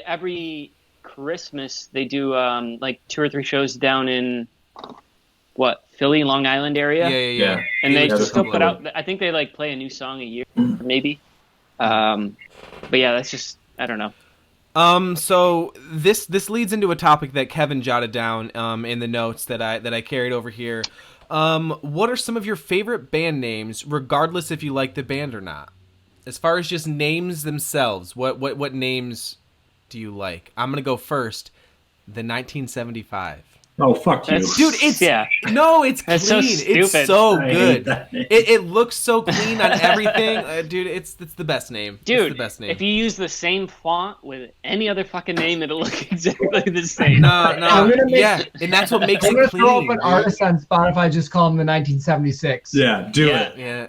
every Christmas they do like 2 or 3 shows down in Philly, Long Island area. Yeah. And they Yeah, still that's put out. I think they like play a new song a year, maybe. But yeah, that's just I don't know. So this leads into a topic that Kevin jotted down in the notes that I carried over here. What are some of your favorite band names, regardless if you like the band or not? As far as just names themselves, what names do you like? I'm gonna go first. The 1975. Oh, fuck you. Dude, it's it's That's clean. so stupid. It's so I hate good. that name. It looks so clean on everything, dude. It's the best name. Dude, it's the best name. if you use the same font with any other fucking name, it'll look exactly the same. Yeah, and that's what makes I'm it gonna throw up clean. an artist on Spotify. Just call him the 1976. Yeah, do it. Yeah.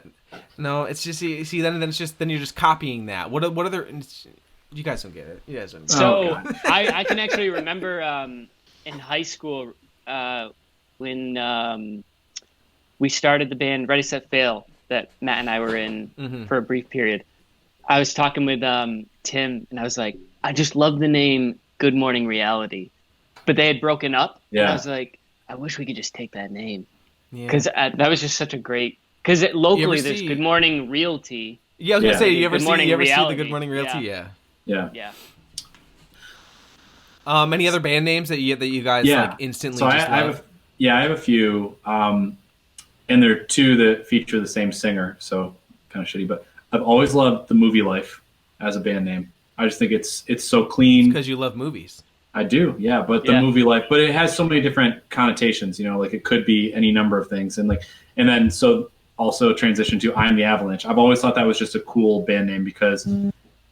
No, it's just see then you're just copying that. What other? You guys don't get it. You guys don't. Get it. So I can actually remember in high school when we started the band Ready Set Fail that Matt and I were in for a brief period. I was talking with Tim, and I was like, I just love the name Good Morning Reality, but they had broken up. Yeah. And I was like, I wish we could just take that name, because that was just such a great. Because locally there's Good Morning Realty. Yeah, I was gonna say, you ever see the Good Morning Reality? Realty? Yeah. Any other band names that you guys like instantly? So just love? I have a few, and there are two that feature the same singer, so kind of shitty. But I've always loved The Movie Life as a band name. I just think it's so clean. Because you love movies. I do, yeah. But The Movie Life, but it has so many different connotations. You know, like it could be any number of things, and then so also transition to I'm the Avalanche. I've always thought that was just a cool band name because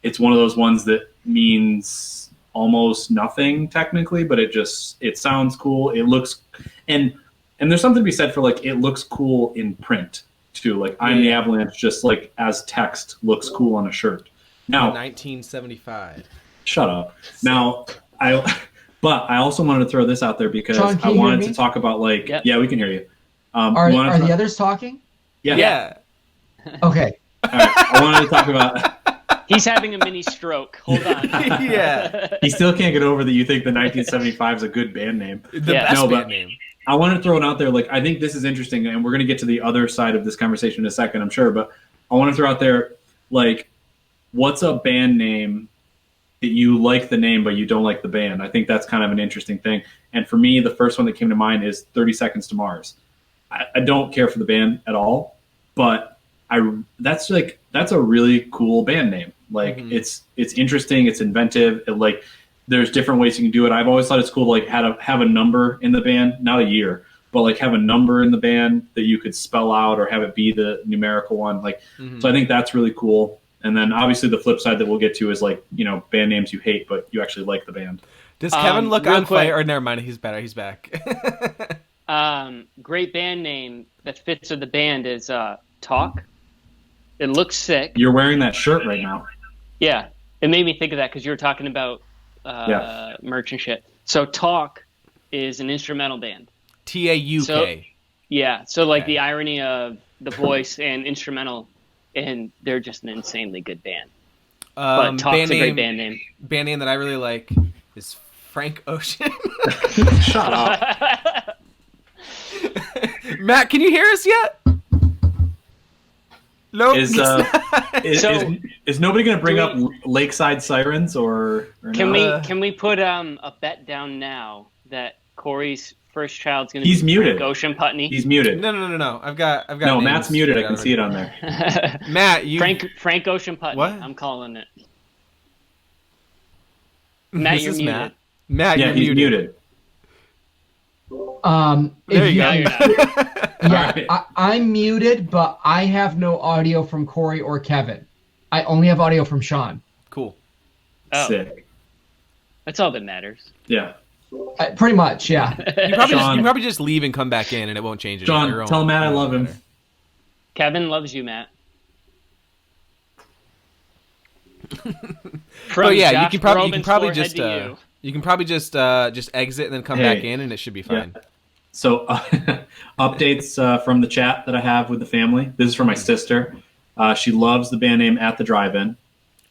it's one of those ones that means almost nothing technically, but it sounds cool. It looks and there's something to be said for like it looks cool in print too. Like I'm the Avalanche, just like as text looks cool on a shirt. Now 1975. Shut up. Now but I also wanted to throw this out there because Sean, I wanted to talk about like we can hear you. Are the others talking? Yeah. Okay. All right. I wanted to talk about. He's having a mini stroke. Hold on. Yeah. He still can't get over that you think the 1975 is a good band name. The best band name. I want to throw it out there. Like, I think this is interesting, and we're going to get to the other side of this conversation in a second, I'm sure. But I want to throw out there, like, what's a band name that you like the name, but you don't like the band? I think that's kind of an interesting thing. And for me, the first one that came to mind is 30 Seconds to Mars. I don't care for the band at all, but that's a really cool band name. Like it's interesting, it's inventive. There's different ways you can do it. I've always thought it's cool to like have a number in the band, not a year, but like have a number in the band that you could spell out or have it be the numerical one. So I think that's really cool. And then obviously the flip side that we'll get to is like, you know, band names you hate, but you actually like the band. Does Kevin look on fire? Or never mind, he's better. He's back. Great band name that fits with the band is Talk. It looks sick. You're wearing that shirt right now. Yeah, it made me think of that because you were talking about merch and shit. So Talk is an instrumental band. TAUK. So like the irony of the voice and instrumental, and they're just an insanely good band. But Talk's a great band name. Band name that I really like is Frank Ocean. Shut up. Matt, can you hear us yet? Nope. Is nobody going to bring up Lakeside Sirens or can we put a bet down now that Corey's first child's going to be muted. Frank Ocean Putney? He's muted. No. I've got. No, Matt's muted. I can see it on there. Matt, you Frank Ocean Putney. What? I'm calling it. Matt, you're muted. Matt, you're he's muted. There you go. Yeah, I'm muted, but I have no audio from Corey or Kevin. I only have audio from Shawn. Cool. Oh. Sick. That's all that matters. Yeah. Pretty much, yeah. You probably just leave and come back in, and it won't change it. Shawn, tell Matt I love him. Kevin loves you, Matt. Oh yeah, you can probably just exit and then come back in, and it should be fine. Yeah. So updates from the chat that I have with the family. This is from my sister. She loves the band name At the Drive-In.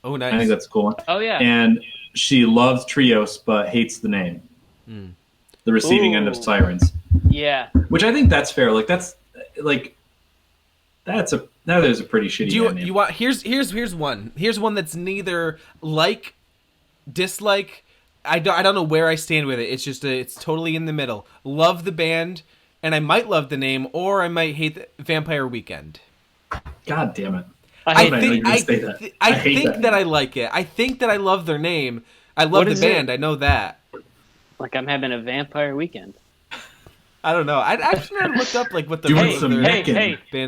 Oh, nice. I think that's a cool one. Oh yeah. And she loves Trios, but hates the name. The receiving end of Sirens. Yeah. Which I think that's fair. That is a pretty shitty band name. You want here's one. Here's one that's neither like, dislike. I don't know where I stand with it. It's just it's totally in the middle. Love the band, and I might love the name, or I might hate the Vampire Weekend. God damn it! I think that I like it. I think that I love their name. I love the band. I know that. Like I'm having a Vampire Weekend. I don't know. I'd actually look up like what the band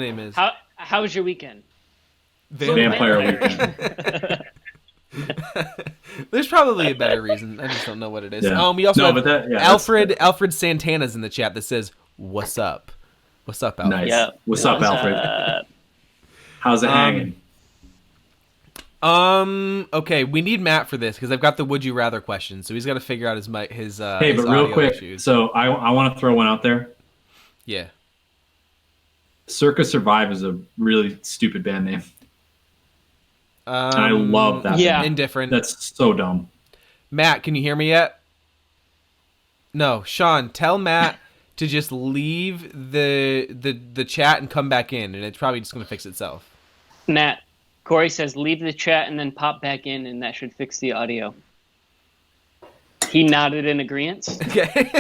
name is. How was your weekend? Vampire Weekend. There's probably a better reason. I just don't know what it is. Yeah. We also have Alfred Santana's in the chat that says, "What's up? What's up, Alfred?" Nice. Yep. What's up, Alfred? How's it hanging? Okay, we need Matt for this because I've got the "Would you rather" question, so he's got to figure out his Hey, but real quick, issues. so I want to throw one out there. Yeah. Circa Survive is a really stupid band name. And I love that. Yeah. band. Indifferent. That's so dumb. Matt, can you hear me yet? No. Shawn, tell Matt to just leave the chat and come back in, and it's probably just going to fix itself. Matt, Corey says leave the chat and then pop back in, and that should fix the audio. He nodded in agreement. Okay.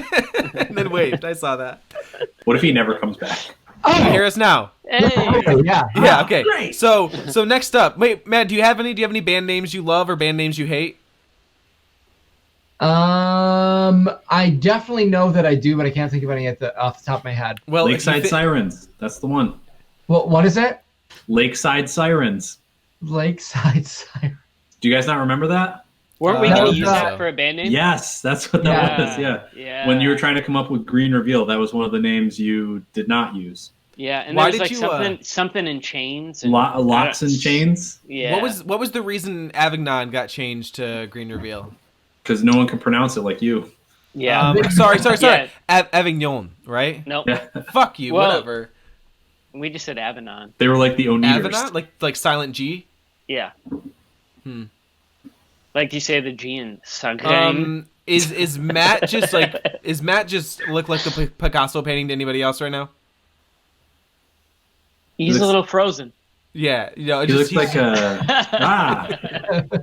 And then waved. I saw that. What if he never comes back? Can you hear us now? Hey. Okay, yeah. Yeah, okay. Great. So next up, wait, Matt, do you have any band names you love or band names you hate? I definitely know that I do, but I can't think of any off the top of my head. Well, Lakeside Sirens. That's the one. Well, what is it? Lakeside Sirens. Lakeside Siren. Do you guys not remember that? Weren't we I going don't to use think that so. for a band name? Yes, that's what that was. Yeah. Yeah. When you were trying to come up with Green Reveal, that was one of the names you did not use. Yeah, and Why there was did like you, something in chains. And, Locks and Chains? Yeah. What was the reason Avignon got changed to Green Reveal? Because no one can pronounce it like you. Yeah. Sorry. Yeah. Avignon, right? Nope. Yeah. Fuck you, Well, whatever. We just said Avanon. They were like the Oneaters. Avignon, like Silent G. Yeah. Hmm. Like you say the G in Sagain. Is Matt just look like the Picasso painting to anybody else right now? He's looks- a little frozen. Yeah, you know, He looks like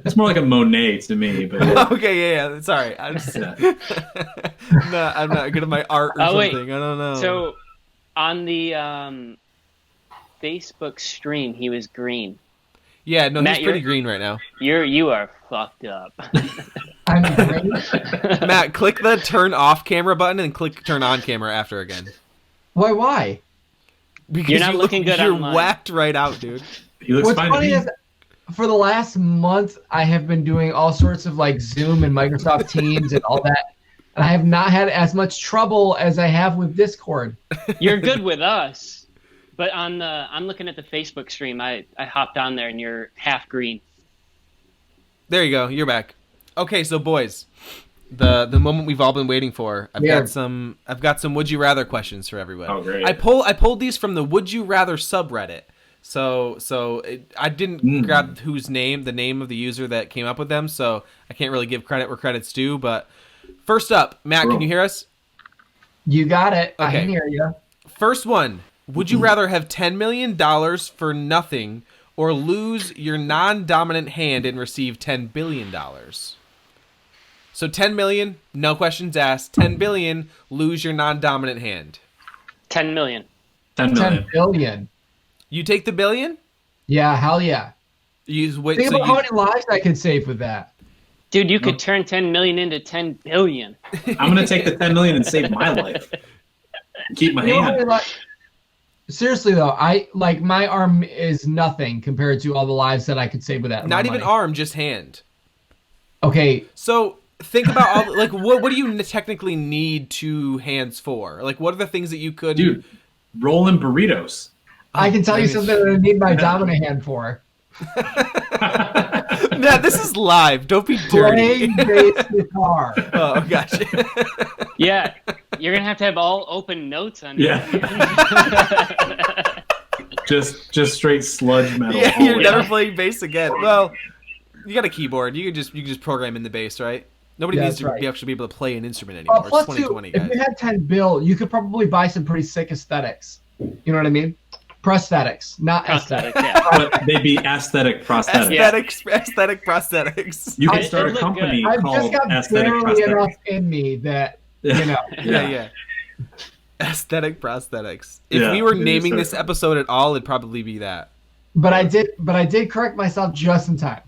it's more like a Monet to me, but Okay, yeah. Sorry, I'm just Yeah. I'm not good at my art or Oh, something. wait. I don't know. So on the Facebook stream, he was green. yeah, no, Matt, he's pretty you're- green right now. You are fucked up. I'm great. Matt, click the turn off camera button and click turn on camera after again. Why? Because You're not looking good You're online. whacked right out, dude. he looks What's fine to funny me. is, for the last month, I have been doing all sorts of like Zoom and Microsoft Teams and all that, and I have not had as much trouble as I have with Discord. You're good with us, but I'm looking at the Facebook stream. I hopped on there and you're half green. There you go. You're back. Okay, so boys, the moment we've all been waiting for. I've got some would you rather questions for everybody. Oh, great. I pulled these from the Would You Rather subreddit. I didn't grab the name of the user that came up with them, so I can't really give credit where credit's due. But first up, Matt, can you hear us? You got it. I Okay. can hear you. First one. Would you rather have $10 million for nothing or lose your non-dominant hand and receive $10 billion? So 10 million, no questions asked. 10 billion, lose your non-dominant hand. 10 million. 10 million. 10 billion. You take the billion? Yeah, hell yeah. You wait. Think So about how many lives I could save with that. Dude, you could turn 10 million into 10 billion. I'm gonna take the 10 million and save my life. Keep my You know how many hand. Seriously though, my arm is nothing compared to all the lives that I could save with that. not amount of even money. arm, just hand. Okay, So think about all what do you technically need two hands for? Like what are the things that you could? Dude, rolling burritos. I can tell you maybe- something that I need my dominant hand for. Matt, this is live. Don't be dirty. Playing bass guitar. Oh, gotcha. Yeah, you're going to have all open notes on Yeah. just straight sludge metal. Yeah, all you're the way never up. playing bass again. Well, you got a keyboard. You can just program in the bass, right? Nobody Yeah, needs to that's right. be actually be able to play an instrument anymore. It's Plus, 2020, too, if guys. you had 10 bill, you could probably buy some pretty sick aesthetics. You know what I mean? Prosthetics, not Prosthetic, aesthetics. yeah. But they'd be aesthetic prosthetics. Aesthetic prosthetics. You can It- start it a looked company I've just called got Aesthetic barely enough Prosthetics. in me that, you know. Yeah. Aesthetic prosthetics. If Yeah, we were maybe naming start this something. episode at all, it'd probably be that. But I did correct myself just in time.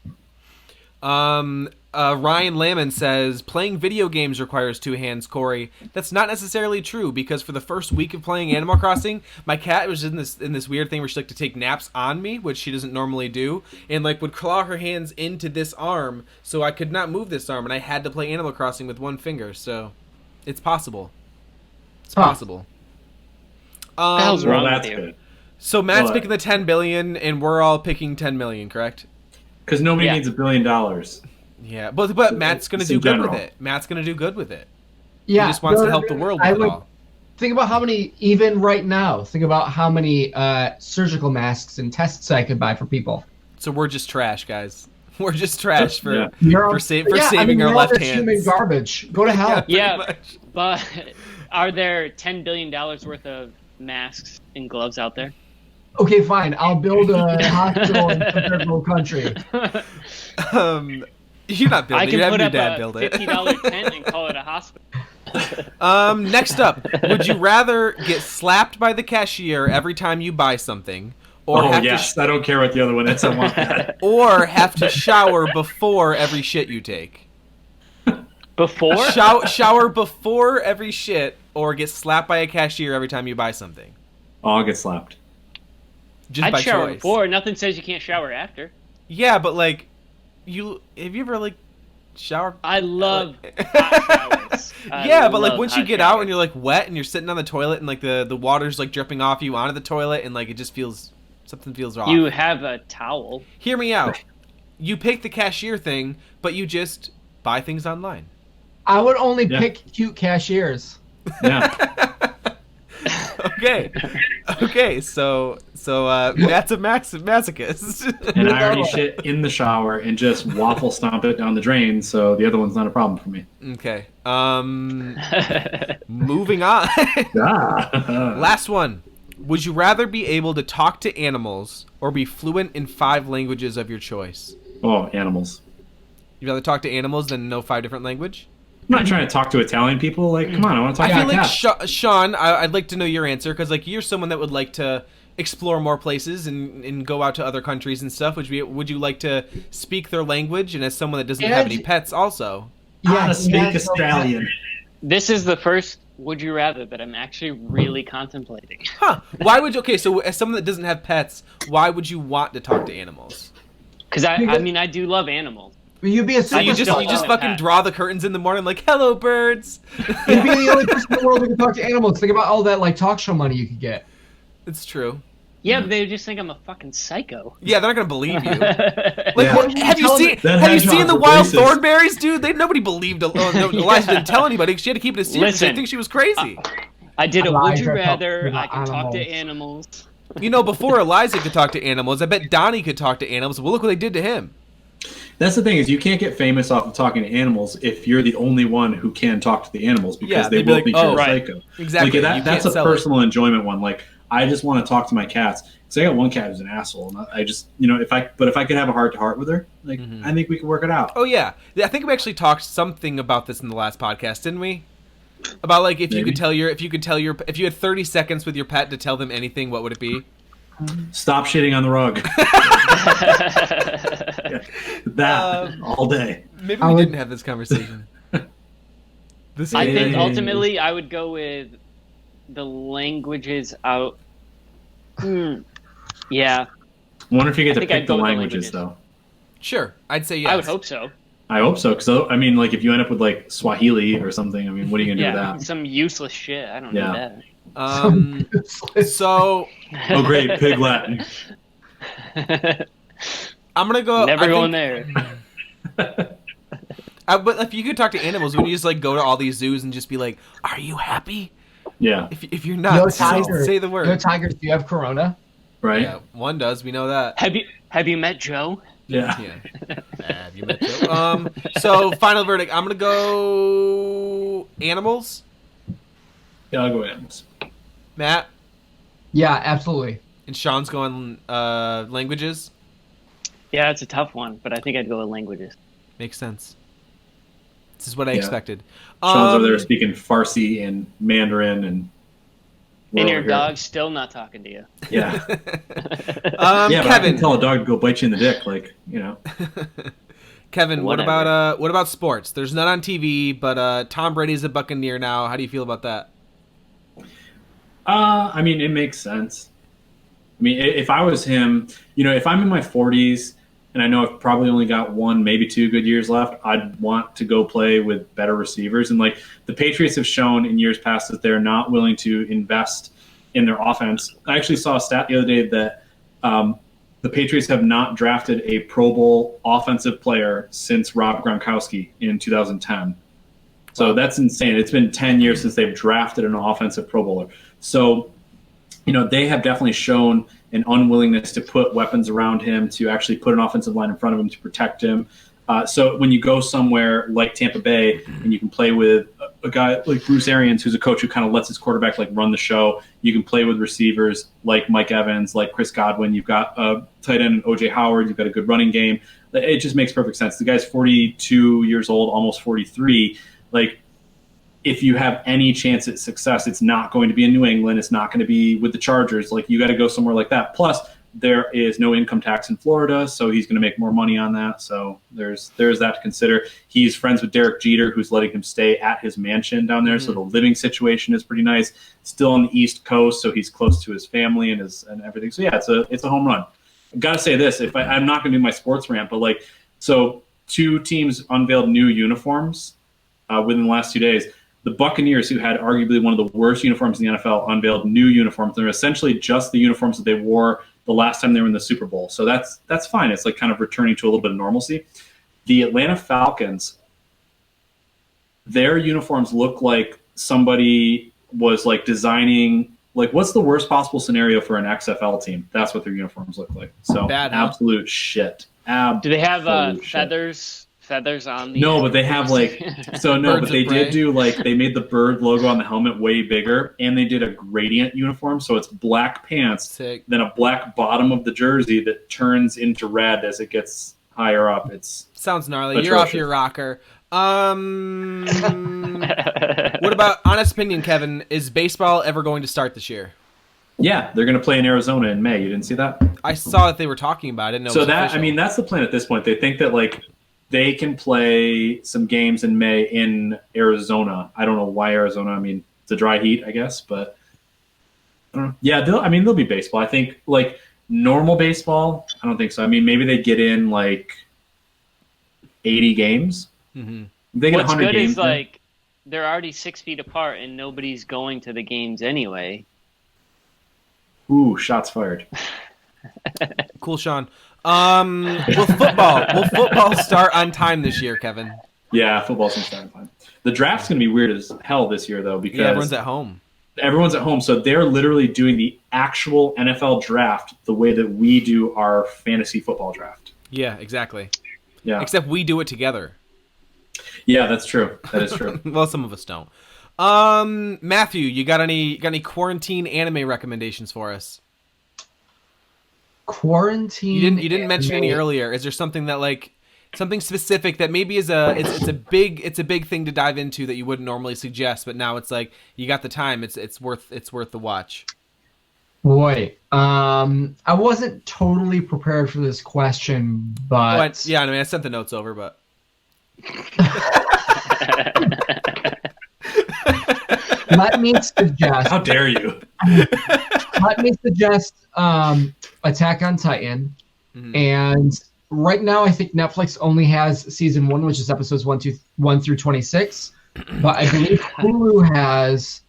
Ryan Lamon says playing video games requires two hands. Corey, that's not necessarily true because for the first week of playing Animal Crossing, my cat was in this weird thing where she liked to take naps on me, which she doesn't normally do, and like would claw her hands into this arm, so I could not move this arm, and I had to play Animal Crossing with one finger. So it's possible. It's Huh. possible. the hell's Well, wrong with that's you? good. So Matt's What? picking the 10 billion, and we're all picking 10 million, correct? Because nobody Yeah. needs $1 billion. Yeah, but Matt's gonna Just do in good with general. it. Matt's gonna do good with it. Yeah. He just wants no, to help no, the world I with it would all. Think about how many, even right now, think about how many surgical masks and tests I could buy for people. So we're just trash, guys. We're just trash for saving our left hands. Human garbage. Go to hell. Yeah, but are there $10 billion worth of masks and gloves out there? Okay, fine. I'll build a hospital in a third world country. You're not building. I can you put have up your dad a build it. $50 tent and call it a hospital. Next up, would you rather get slapped by the cashier every time you buy something, or I don't care what the other one is. I want that. Or have to shower before every shit you take? Before? Shower before every shit, or get slapped by a cashier every time you buy something? Oh, I'll get slapped. Just I'd by shower choice. before. Nothing says you can't shower after. Yeah, but like, have you ever like shower? I love hot showers. Yeah, but like once you hot get showers. out and you're like wet and you're sitting on the toilet and like the water's like dripping off you onto the toilet and like it just feels something feels off. You have a towel. Hear me out. You pick the cashier thing, but you just buy things online. I would only pick cute cashiers. Yeah. Okay. So Matt's a masochist. And I already shit in the shower and just waffle stomp it down the drain, so the other one's not a problem for me. Okay. Moving on. Last one. Would you rather be able to talk to animals or be fluent in 5 languages of your choice? Oh, animals. You'd rather talk to animals than know 5 different languages? I'm not trying to talk to Italian people. Like, come on, I want to talk to I feel like cats. Shawn, I'd like to know your answer because like you're someone that would like to explore more places and go out to other countries and stuff. Would you like to speak their language? And as someone that doesn't have any pets, also. Yeah, speak Australian. This is the first would you rather that I'm actually really contemplating. Huh? Why would you? Okay, so as someone that doesn't have pets, why would you want to talk to animals? Because I do love animals. You'd be a So you just fucking draw the curtains in the morning like, hello, birds. You'd be the only person in the world who can talk to animals. Think about all that like talk show money you could get. It's true. Yeah, but they just think I'm a fucking psycho. Yeah, they're not gonna believe you. Like, Yeah. have you seen the wild thornberries, dude? Nobody believed. Eliza didn't tell anybody. She had to keep it a secret. Listen, They think she was crazy. I did a would you Eliza rather. talked to I can talk to animals. animals. You know, before Eliza could talk to animals, I bet Donnie could talk to animals. Well, look what they did to him. That's the thing is you can't get famous off of talking to animals if you're the only one who can talk to the animals because they they'd be will like, think oh, you're a right. psycho. Exactly. Like, that's a personal enjoyment one. Like I just want to talk to my cats because I got one cat who's an asshole, and I just if I could have a heart to heart with her, like I think we could work it out. Oh yeah, I think we actually talked something about this in the last podcast, didn't we? About like if you had 30 seconds with your pet to tell them anything, what would it be? Stop shitting on the rug. All day. Maybe we didn't have this conversation. I think ultimately I would go with the languages out. Yeah. I wonder if you get to think I'd pick the go with the languages though. Sure, I'd say yes. I would hope so. I hope so, because I mean, like, if you end up with like Swahili or something, I mean, what are you gonna do with that? Some useless shit. I don't need that. So. Oh, great, pig Latin. I'm gonna go. Never going there. But if you could talk to animals, wouldn't you just like go to all these zoos and just be like, "Are you happy?" Yeah. If you're not, say the word. Yo, Tigers, do you have corona? Right. Yeah, one does. We know that. Have you met Joe? Yeah. Have you met Joe? So final verdict. I'm gonna go animals. Yeah, I'll go animals. Matt Yeah, absolutely. and Shawn's going languages. Yeah, it's a tough one, but I think I'd go with languages. Makes sense. This is what I expected. Sean's over there speaking Farsi and Mandarin and your dog's still not talking to you. Yeah. Yeah, Kevin. but I can tell a dog to go bite you in the dick, like, Kevin, Whatever. what about sports? There's none on TV, but Tom Brady's a Buccaneer now. How do you feel about that? I mean, it makes sense. I mean, if I was him, if I'm in my 40s and I know I've probably only got 1, maybe 2 good years left, I'd want to go play with better receivers. And like the Patriots have shown in years past that they're not willing to invest in their offense. I actually saw a stat the other day that the Patriots have not drafted a Pro Bowl offensive player since Rob Gronkowski in 2010. So that's insane. It's been 10 years since they've drafted an offensive Pro Bowler. So, they have definitely shown an unwillingness to put weapons around him, to actually put an offensive line in front of him to protect him. So when you go somewhere like Tampa Bay and you can play with a guy like Bruce Arians, who's a coach who kind of lets his quarterback run the show, you can play with receivers like Mike Evans, like Chris Godwin. You've got a tight end, O.J. Howard. You've got a good running game. It just makes perfect sense. The guy's 42 years old, almost 43. If you have any chance at success, it's not going to be in New England. It's not going to be with the Chargers. You got to go somewhere like that. Plus, there is no income tax in Florida, so he's going to make more money on that. So there's that to consider. He's friends with Derek Jeter, who's letting him stay at his mansion down there. Mm-hmm. So the living situation is pretty nice. Still on the East Coast, so he's close to his family and everything. So yeah, it's a home run. I've got to say this: I'm not going to do my sports rant, but so 2 teams unveiled new uniforms within the last 2 days. The Buccaneers, who had arguably one of the worst uniforms in the NFL, unveiled new uniforms. They're essentially just the uniforms that they wore the last time they were in the Super Bowl. So that's fine. It's kind of returning to a little bit of normalcy. The Atlanta Falcons, their uniforms look like somebody was designing, what's the worst possible scenario for an XFL team? That's what their uniforms look like. So bad, huh? Absolute shit. Do they have feathers on the No, but they have but they did do they made the bird logo on the helmet way bigger, and they did a gradient uniform, so it's black pants, sick, then a black bottom of the jersey that turns into red as it gets higher up. It's sounds gnarly. atrocious. You're off your rocker. What about honest opinion, Kevin? Is baseball ever going to start this year? Yeah, they're going to play in Arizona in May. You didn't see that? I saw that they were talking about it. So that's the plan at this point. They think that they can play some games in May in Arizona. I don't know why Arizona. I mean, it's a dry heat, I guess, but I don't know. Yeah, there'll be baseball. I think normal baseball, I don't think so. I mean, maybe they get in 80 games. Mm-hmm. They get What's 100 good games. Is they're already 6 feet apart and nobody's going to the games anyway. Ooh, shots fired. Cool, Sean. Will football start on time this year, Kevin? Yeah, football's going to start on time. The draft's going to be weird as hell this year, though, because everyone's at home. Everyone's at home, so they're literally doing the actual NFL draft the way that we do our fantasy football draft. Yeah, exactly. Yeah. Except we do it together. Yeah, that's true. That is true. Well, some of us don't. Matthew, you got any quarantine anime recommendations for us? Quarantine. You didn't mention any earlier. Is there something that something specific that maybe is it's a big thing to dive into that you wouldn't normally suggest, but now it's you got the time. It's worth the watch. Boy, I wasn't totally prepared for this question, but I sent the notes over, but let me suggest. How dare you? Let me suggest Attack on Titan, and right now I think Netflix only has season 1, which is episodes 1 through 26, but I believe Hulu has,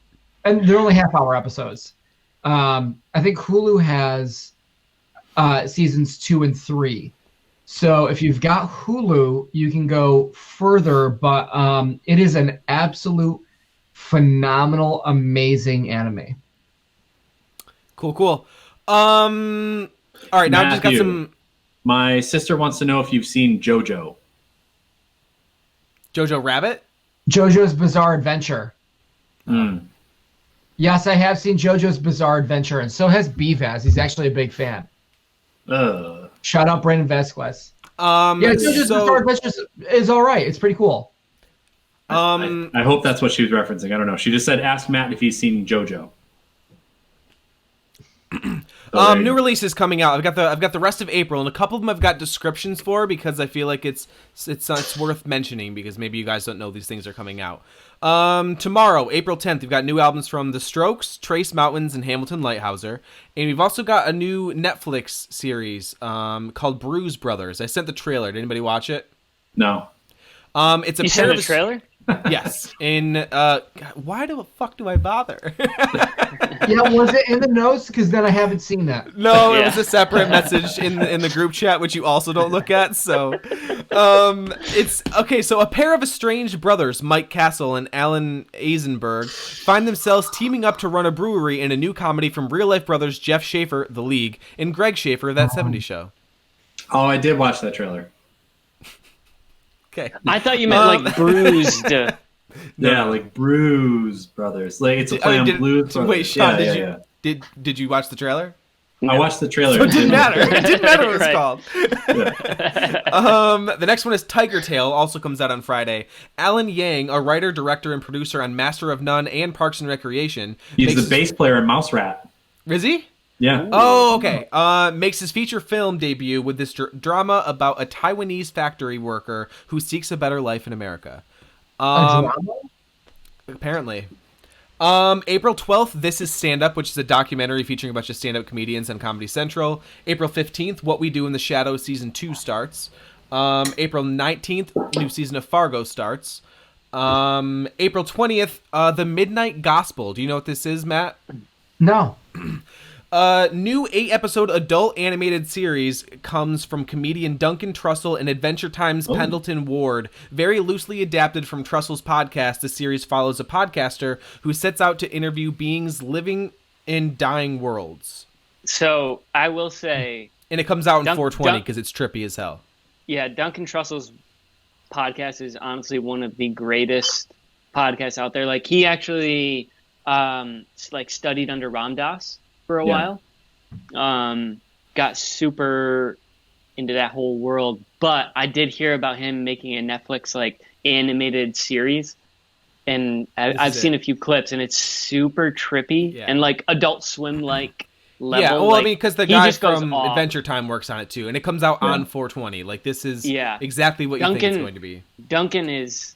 and they're only half-hour episodes. I think Hulu has seasons 2 and 3. So if you've got Hulu, you can go further, but it is an absolute phenomenal, amazing anime. Cool. All right, now I've just got some. My sister wants to know if you've seen JoJo. Jojo Rabbit? JoJo's Bizarre Adventure. Yes, I have seen JoJo's Bizarre Adventure, and so has Bvaz. He's actually a big fan. Shout out Brandon Vasquez. JoJo's Bizarre Adventure is all right. It's pretty cool. I hope that's what she was referencing. I don't know. She just said, ask Matt if he's seen JoJo. New releases coming out. I've got the rest of April, and a couple of them I've got descriptions for because I feel like it's worth mentioning because maybe you guys don't know these things are coming out. Tomorrow, April 10th, we've got new albums from The Strokes, Trace Mountains, and Hamilton Lighthouser, and we've also got a new Netflix series called Bruise Brothers. I sent the trailer. Did anybody watch it? No. It's a You sent a trailer? Yes. In why the fuck do I bother? Yeah, was it in the notes? Because then I haven't seen that. No, it Yeah. was a separate message in the group chat, which you also don't look at. So, it's okay. So, a pair of estranged brothers, Mike Castle and Alan Eisenberg, find themselves teaming up to run a brewery in a new comedy from real life brothers Jeff Schaefer, The League, and Greg Schaefer, That 70s Show. Oh, I did watch that trailer. Okay. I thought you meant like bruised. Yeah, like Bruise Brothers. Like it's a play on Blues Brothers. Wait, Sean, yeah. did you watch the trailer? I watched the trailer. So it didn't matter. It didn't matter what it's Right. called. The next one is Tiger Tail, also comes out on Friday. Alan Yang, a writer, director, and producer on Master of None and Parks and Recreation. He's the bass player in Mouse Rat. Is he? Yeah. Oh, okay. Makes his feature film debut with this drama about a Taiwanese factory worker who seeks a better life in America. A drama? Apparently. April 12th, This Is Stand Up, which is a documentary featuring a bunch of stand-up comedians on Comedy Central. April 15th, What We Do in the Shadows Season 2 starts. April 19th, new season of Fargo starts. April 20th, The Midnight Gospel. Do you know what this is, Matt? No. New 8-episode adult animated series comes from comedian Duncan Trussell and Adventure Time's Pendleton Ward. Very loosely adapted from Trussell's podcast, the series follows a podcaster who sets out to interview beings living in dying worlds. So I will say, And it comes out in Dun- 420 Dun- because it's trippy as hell. yeah, Duncan Trussell's podcast is honestly one of the greatest podcasts out there. Like he actually like studied under Ram Dass for a while. Got super into that whole world, but I did hear about him making a Netflix like animated series, and I've seen a few clips, and it's super trippy and like Adult Swim like level. Yeah, well, like, I mean, because the he guy just goes from off. Adventure Time works on it too, and it comes out on 420. Like this is exactly what you think it's going to be. Duncan is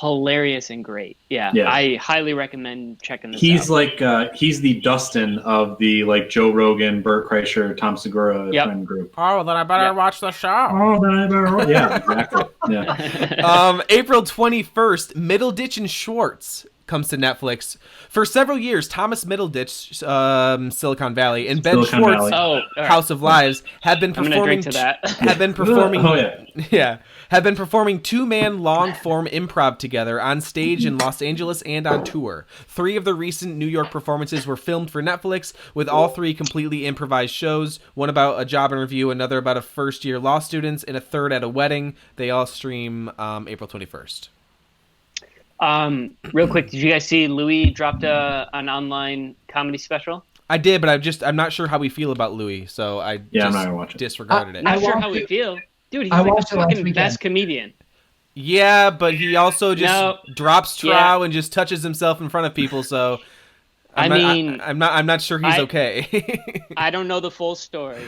hilarious and great. Yeah. I highly recommend checking this out. He's like he's the Dustin of the like Joe Rogan, Burt Kreischer, Tom Segura friend group. Oh, then I better watch the show. Oh, then I better. Yeah, exactly. Yeah. April 21st, Middleditch and Schwartz comes to Netflix. For several years, Thomas Middleditch, Silicon Valley, and Ben Silicon Schwartz, Valley. House of Lives, have been I'm gonna performing. drink to that. Have been performing. Oh, have been performing two-man long-form improv together on stage in Los Angeles and on tour. 3 of the recent New York performances were filmed for Netflix, with all 3 completely improvised shows. One about a job interview, another about a first-year law students, and a third at a wedding. They all stream April 21st. Real quick, did you guys see Louis dropped an online comedy special? I did, but I'm not sure how we feel about Louis, so I I'm not gonna watch it. disregarded it. Not sure watched how we it. feel. Dude, he's I like watched the it last fucking weekend. best comedian. Yeah, but he also just drops trow and just touches himself in front of people, so I'm not sure he's okay. I don't know the full story.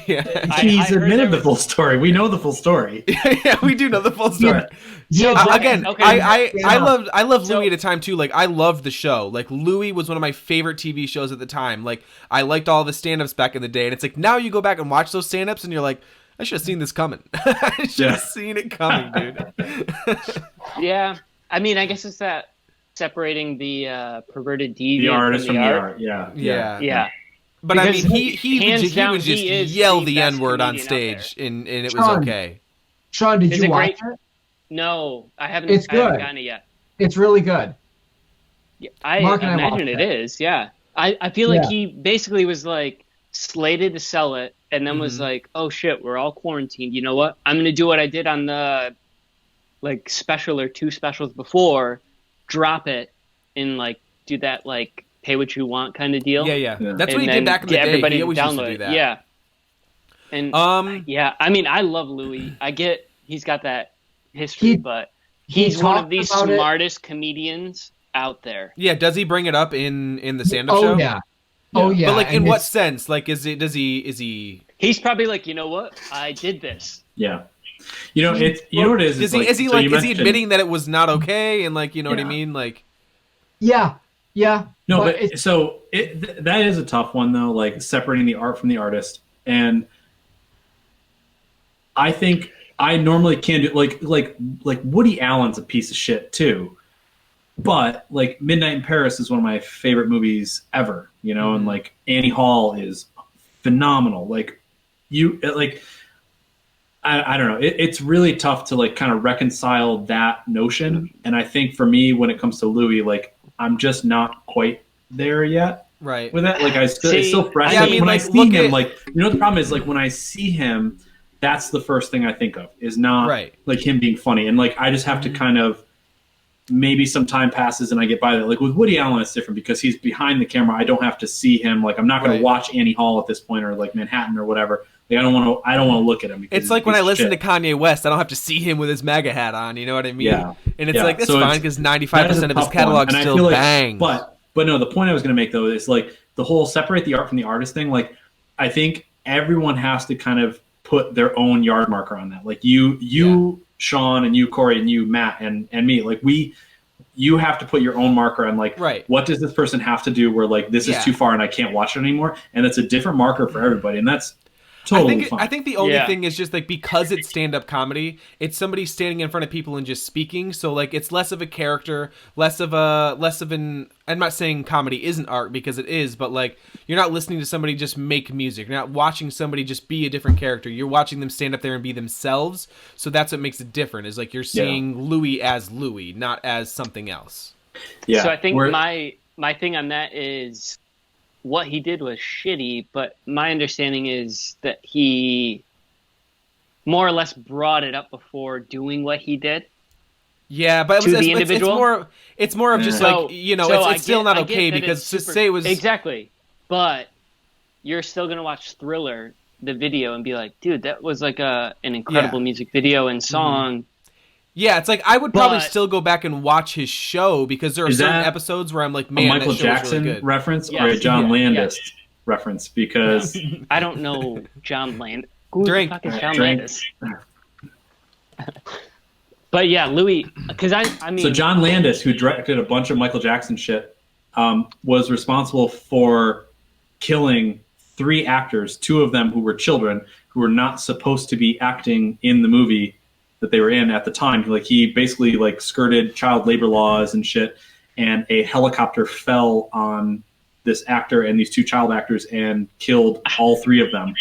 Yeah. He's heard admitted the full story. We know the full story. Yeah, we do know the full story. Again, I love Louis at a time too. Like I loved the show. Like Louis was one of my favorite TV shows at the time. Like I liked all the stand-ups back in the day, and it's like now you go back and watch those stand-ups and you're like, I should have seen this coming. I should have seen it coming, dude. Yeah, I mean, I guess it's that separating the perverted deviant The artist from the art. Yeah. But Because I mean, he would just he is yell the the best N-word on comedian out stage, and it was Sean. okay. Sean, did Is you it watch great? it? No, I haven't. It's I haven't good. gotten it yet. It's really good. Yeah, I Mark and I imagine watched it it. is. Yeah, I feel like Yeah. he basically was like slated to sell it, and then was like, "Oh shit, we're all quarantined. You know what? I'm gonna do what I did on the like special or 2 specials before, drop it, and like do that like pay what you want kind of deal." Yeah. That's what he And did then back in the get day. everybody He to always used to download do it. that. Yeah. And yeah, I mean, I love Louis. I get he's got that history, but he's one of talked the about it. smartest comedians out there. Yeah, does he bring it up in the stand-up Oh show? yeah. Oh yeah. But like, in and what it's- sense? Like, is he? He's probably like, you know what? I did this. Yeah. You know, it's you know what it is. Is It's he? Is he so like? you Is he mentioned- admitting that it was not okay? And like, you know what I Yeah. mean? Like, Yeah. No, but but it's- so that is a tough one though, like separating the art from the artist. And I think I normally can't do like Woody Allen's a piece of shit too. But like Midnight in Paris is one of my favorite movies ever, you know, and like Annie Hall is phenomenal. Like I don't know. It's really tough to like kind of reconcile that notion. And I think for me, when it comes to Louis, like I'm just not quite there yet. Right. With that, like it's still fresh. Yeah, like, I mean, when like, I see him, like the problem is like when I see him, that's the first thing I think of is not like him being funny, and like I just have to kind of maybe some time passes and I get by that. Like with Woody Allen, it's different because he's behind the camera. I don't have to see him. Like I'm not going to watch Annie Hall at this point or like Manhattan or whatever. Like I don't want to look at him. Because it's like when I listen to Kanye West, I don't have to see him with his MAGA hat on. You know what I mean? Yeah. And it's like, that's fine because 95% of his catalog still like, bangs. But no, the point I was going to make though is like the whole separate the art from the artist thing. Like I think everyone has to kind of put their own yard marker on that. Like you, Shawn, and you, Corey, and you, Matt, and me. Like you have to put your own marker on like what does this person have to do where like this is too far and I can't watch it anymore. And it's a different marker for everybody, and that's totally fine. I think the only thing is just like because it's stand-up comedy, it's somebody standing in front of people and just speaking. So like it's less of a character, less of an. I'm not saying comedy isn't art because it is, but like you're not listening to somebody just make music. You're not watching somebody just be a different character. You're watching them stand up there and be themselves. So that's what makes it different. Is like you're seeing Louis as Louis, not as something else. Yeah. So I think my thing on that is, what he did was shitty, but my understanding is that he more or less brought it up before doing what he did. Yeah, but it's more of just like, you know, it's still not okay because to say it was exactly. But you're still gonna watch Thriller, the video, and be like, dude, that was like an incredible music video and song. Yeah, it's like I would probably still go back and watch his show because there are certain episodes where I'm like, man, a Michael that show Jackson really good. reference or a John Landis reference? Because I don't know John Landis. Drink. John Landis. But yeah, Louis, because I mean, so John Landis, who directed a bunch of Michael Jackson shit, was responsible for killing 3 actors, 2 of them who were children, who were not supposed to be acting in the movie that they were in at the time. Like he basically like skirted child labor laws and shit, and a helicopter fell on this actor and these 2 child actors and killed all 3 of them.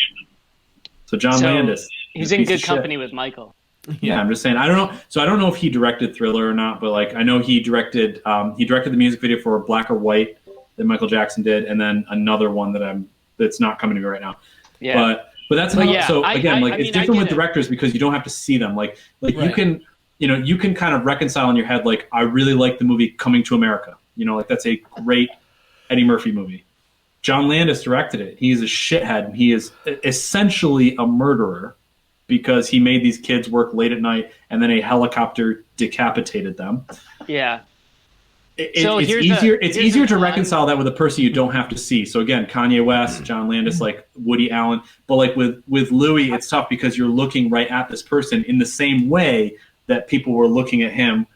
So John Landis, he's in good company with Michael. Yeah, I'm just saying. I don't know. So I don't know if he directed Thriller or not, but like I know he directed the music video for Black or White that Michael Jackson did, and then another one that's not coming to me right now. Yeah. But that's another, so again, it's different with it. directors because you don't have to see them. Like you can, you can kind of reconcile in your head. Like I really like the movie Coming to America. You know, like that's a great Eddie Murphy movie. John Landis directed it. He's a shithead. And he is essentially a murderer because he made these kids work late at night and then a helicopter decapitated them. Yeah. It's easier to reconcile that with a person you don't have to see. So again, Kanye West, John Landis, like Woody Allen, but like with Louis, it's tough because you're looking right at this person in the same way that people were looking at him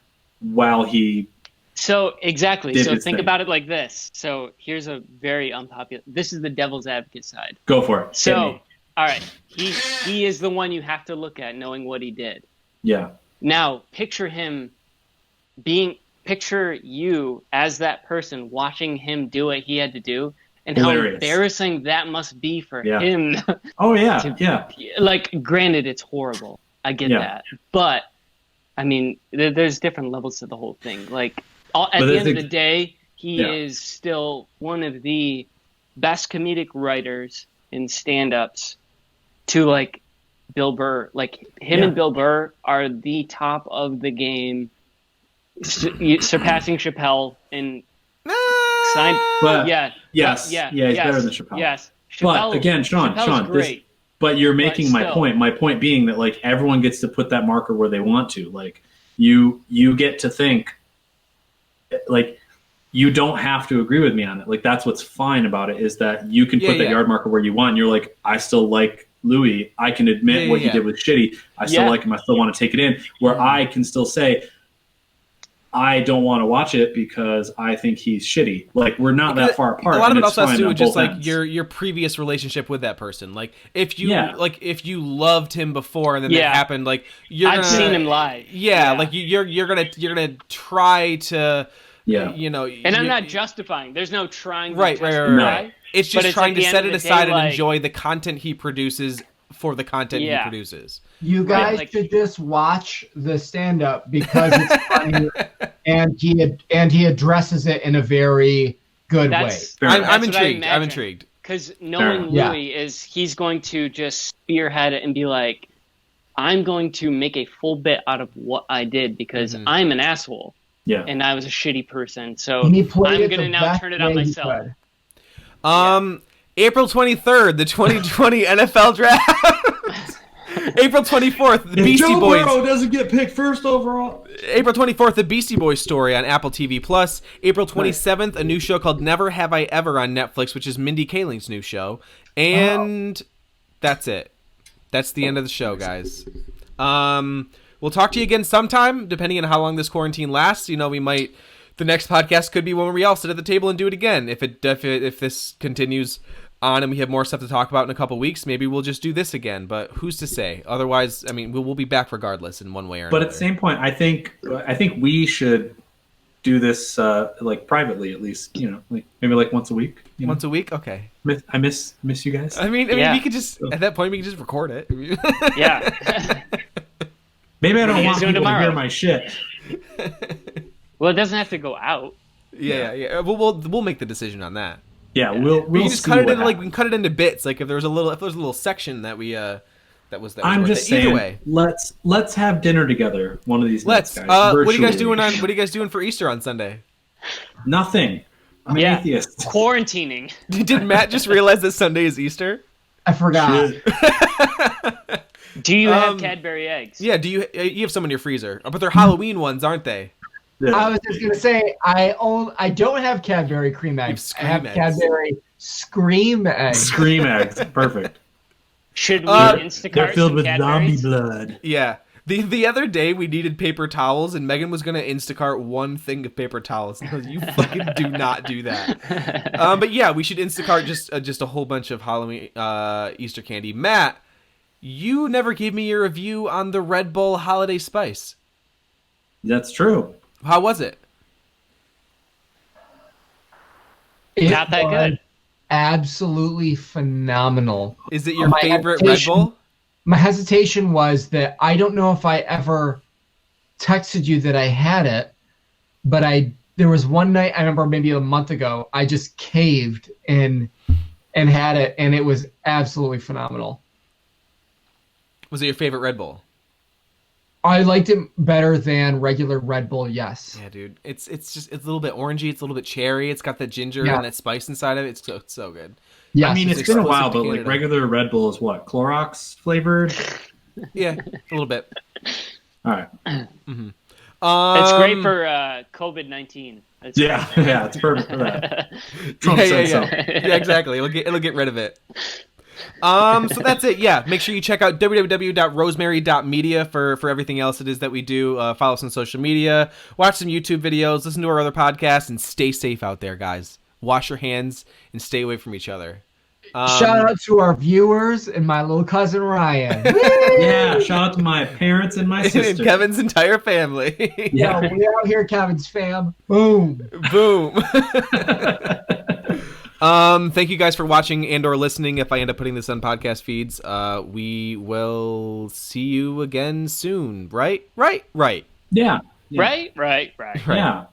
while he. So exactly. So think about it like this. So here's a very unpopular. This is the devil's advocate side. Go for it. So all right, he is the one you have to look at, knowing what he did. Yeah. Now picture him Picture you as that person watching him do what he had to do, and Hilarious. How embarrassing that must be for him. Oh yeah, Like, granted, it's horrible. I get that, but I mean, there's different levels to the whole thing. Like, at the end of the day, he is still one of the best comedic writers in stand-ups. To like Bill Burr, like him and Bill Burr are the top of the game. Surpassing Chappelle in sign, but he's better than Chappelle. Yes, Chappelle, but again, Shawn, great. But you're making my point. My point being that like everyone gets to put that marker where they want to. Like you get to think, like you don't have to agree with me on it. Like that's what's fine about it is that you can put that yard marker where you want. And you're like, I still like Louis. I can admit what he did was shitty. I still like him. I still want to take it in. Where I can still say, I don't want to watch it because I think he's shitty. Like, we're not that far apart. A lot of and it it's also has to fine do on with just both like ends. your previous relationship with that person. Like if you Yeah. if you loved him before and then that Yeah. happened, like you're I've gonna, seen him live. Yeah, like you're gonna try to, Yeah. you know. And I'm not justifying. There's no trying to Right. justify. No. It's just But it's trying at to the end set of it the day, aside and like- enjoy the content he produces for the content he produces. You guys like- should just watch the stand-up because it's funny, and he addresses it in a very good way. Fair enough. I'm That's what I intrigued. I'm imagine. intrigued. Because knowing Yeah. Louis is he's going to just spearhead it and be like, I'm going to make a full bit out of what I did because I'm an asshole Yeah. and I was a shitty person. So And he played I'm it going to the now best turn it on way he myself. could. April 23rd, the 2020 NFL Draft. April 24th, the Beastie Joe Boys. Burrow doesn't get picked first overall. April 24th, the Beastie Boys story on Apple TV Plus. April 27th, a new show called Never Have I Ever on Netflix, which is Mindy Kaling's new show. And that's it. That's the end of the show, guys. We'll talk to you again sometime, depending on how long this quarantine lasts. You know, we might. The next podcast could be when we all sit at the table and do it again. If this continues on and we have more stuff to talk about in a couple weeks, maybe we'll just do this again. But who's to say? Otherwise, I mean, we'll be back regardless in one way or another. But at the same point, I think we should do this like privately, at least. You know, like maybe like once a week. You know? Once a week, okay. I miss you guys. I mean, Yeah. we could just at that point we could just record it. Yeah. Maybe I don't What are you want doing people to tomorrow? hear my shit. Well, it doesn't have to go out. Yeah. We'll make the decision on that. Yeah, we'll We can just see cut it what into we can happens. cut it into bits. Like if there's a little section that we that was I'm worth just it. Either saying. way. Let's have dinner together one of these Let's. nights, guys. What are you guys Virtually. doing What are you guys doing for Easter on Sunday? Nothing. I'm an Yeah. atheist. Quarantining. Did Matt just realize that Sunday is Easter? I forgot. Shit. Do you have Cadbury eggs? Yeah. Do you have some in your freezer? But they're Halloween ones, aren't they? Yeah. I was just gonna say I don't have Cadbury cream eggs. I have Scream eggs. Cadbury Scream eggs. Scream eggs. Perfect. Should we They're Instacart They're filled some with Cadburys? zombie blood. Yeah. The other day we needed paper towels and Megan was gonna Instacart one thing of paper towels. I was like, you fucking do not do that. But yeah, we should Instacart just a whole bunch of Halloween Easter candy. Matt, you never gave me your review on the Red Bull Holiday Spice. That's true. How was it? It Not that was good. Absolutely phenomenal. Is it your My favorite Red hesitation- Bull? My hesitation was that I don't know if I ever texted you that I had it, but there was one night I remember maybe a month ago I just caved and had it, and it was absolutely phenomenal. Was it your favorite Red Bull? I liked it better than regular Red Bull. Yes. Yeah, dude. It's a little bit orangey. It's a little bit cherry. It's got that ginger Yeah. and that spice inside of it. It's so good. Yes. I mean, it's it's been a exclusive while, to but like Canada. regular Red Bull is what? Clorox flavored? Yeah, a little bit. All right. It's great for COVID-19. Yeah, yeah, it's perfect for that. Trump Yeah, said so. yeah, exactly. It'll get rid of it. So that's it. Yeah, make sure you check out www.rosemary.media for everything else it is that we do. Follow us on social media, watch some YouTube videos, listen to our other podcasts, and stay safe out there, guys. Wash your hands and stay away from each other. Shout out to our viewers and my little cousin Ryan. Yeah, shout out to my parents and my and sister. Kevin's entire family. Yeah, Yeah. we out here, Kevin's fam. Boom. Boom. Thank you guys for watching and or listening. If I end up putting this on podcast feeds, we will see you again soon. Right? Yeah. Right. Right. Yeah.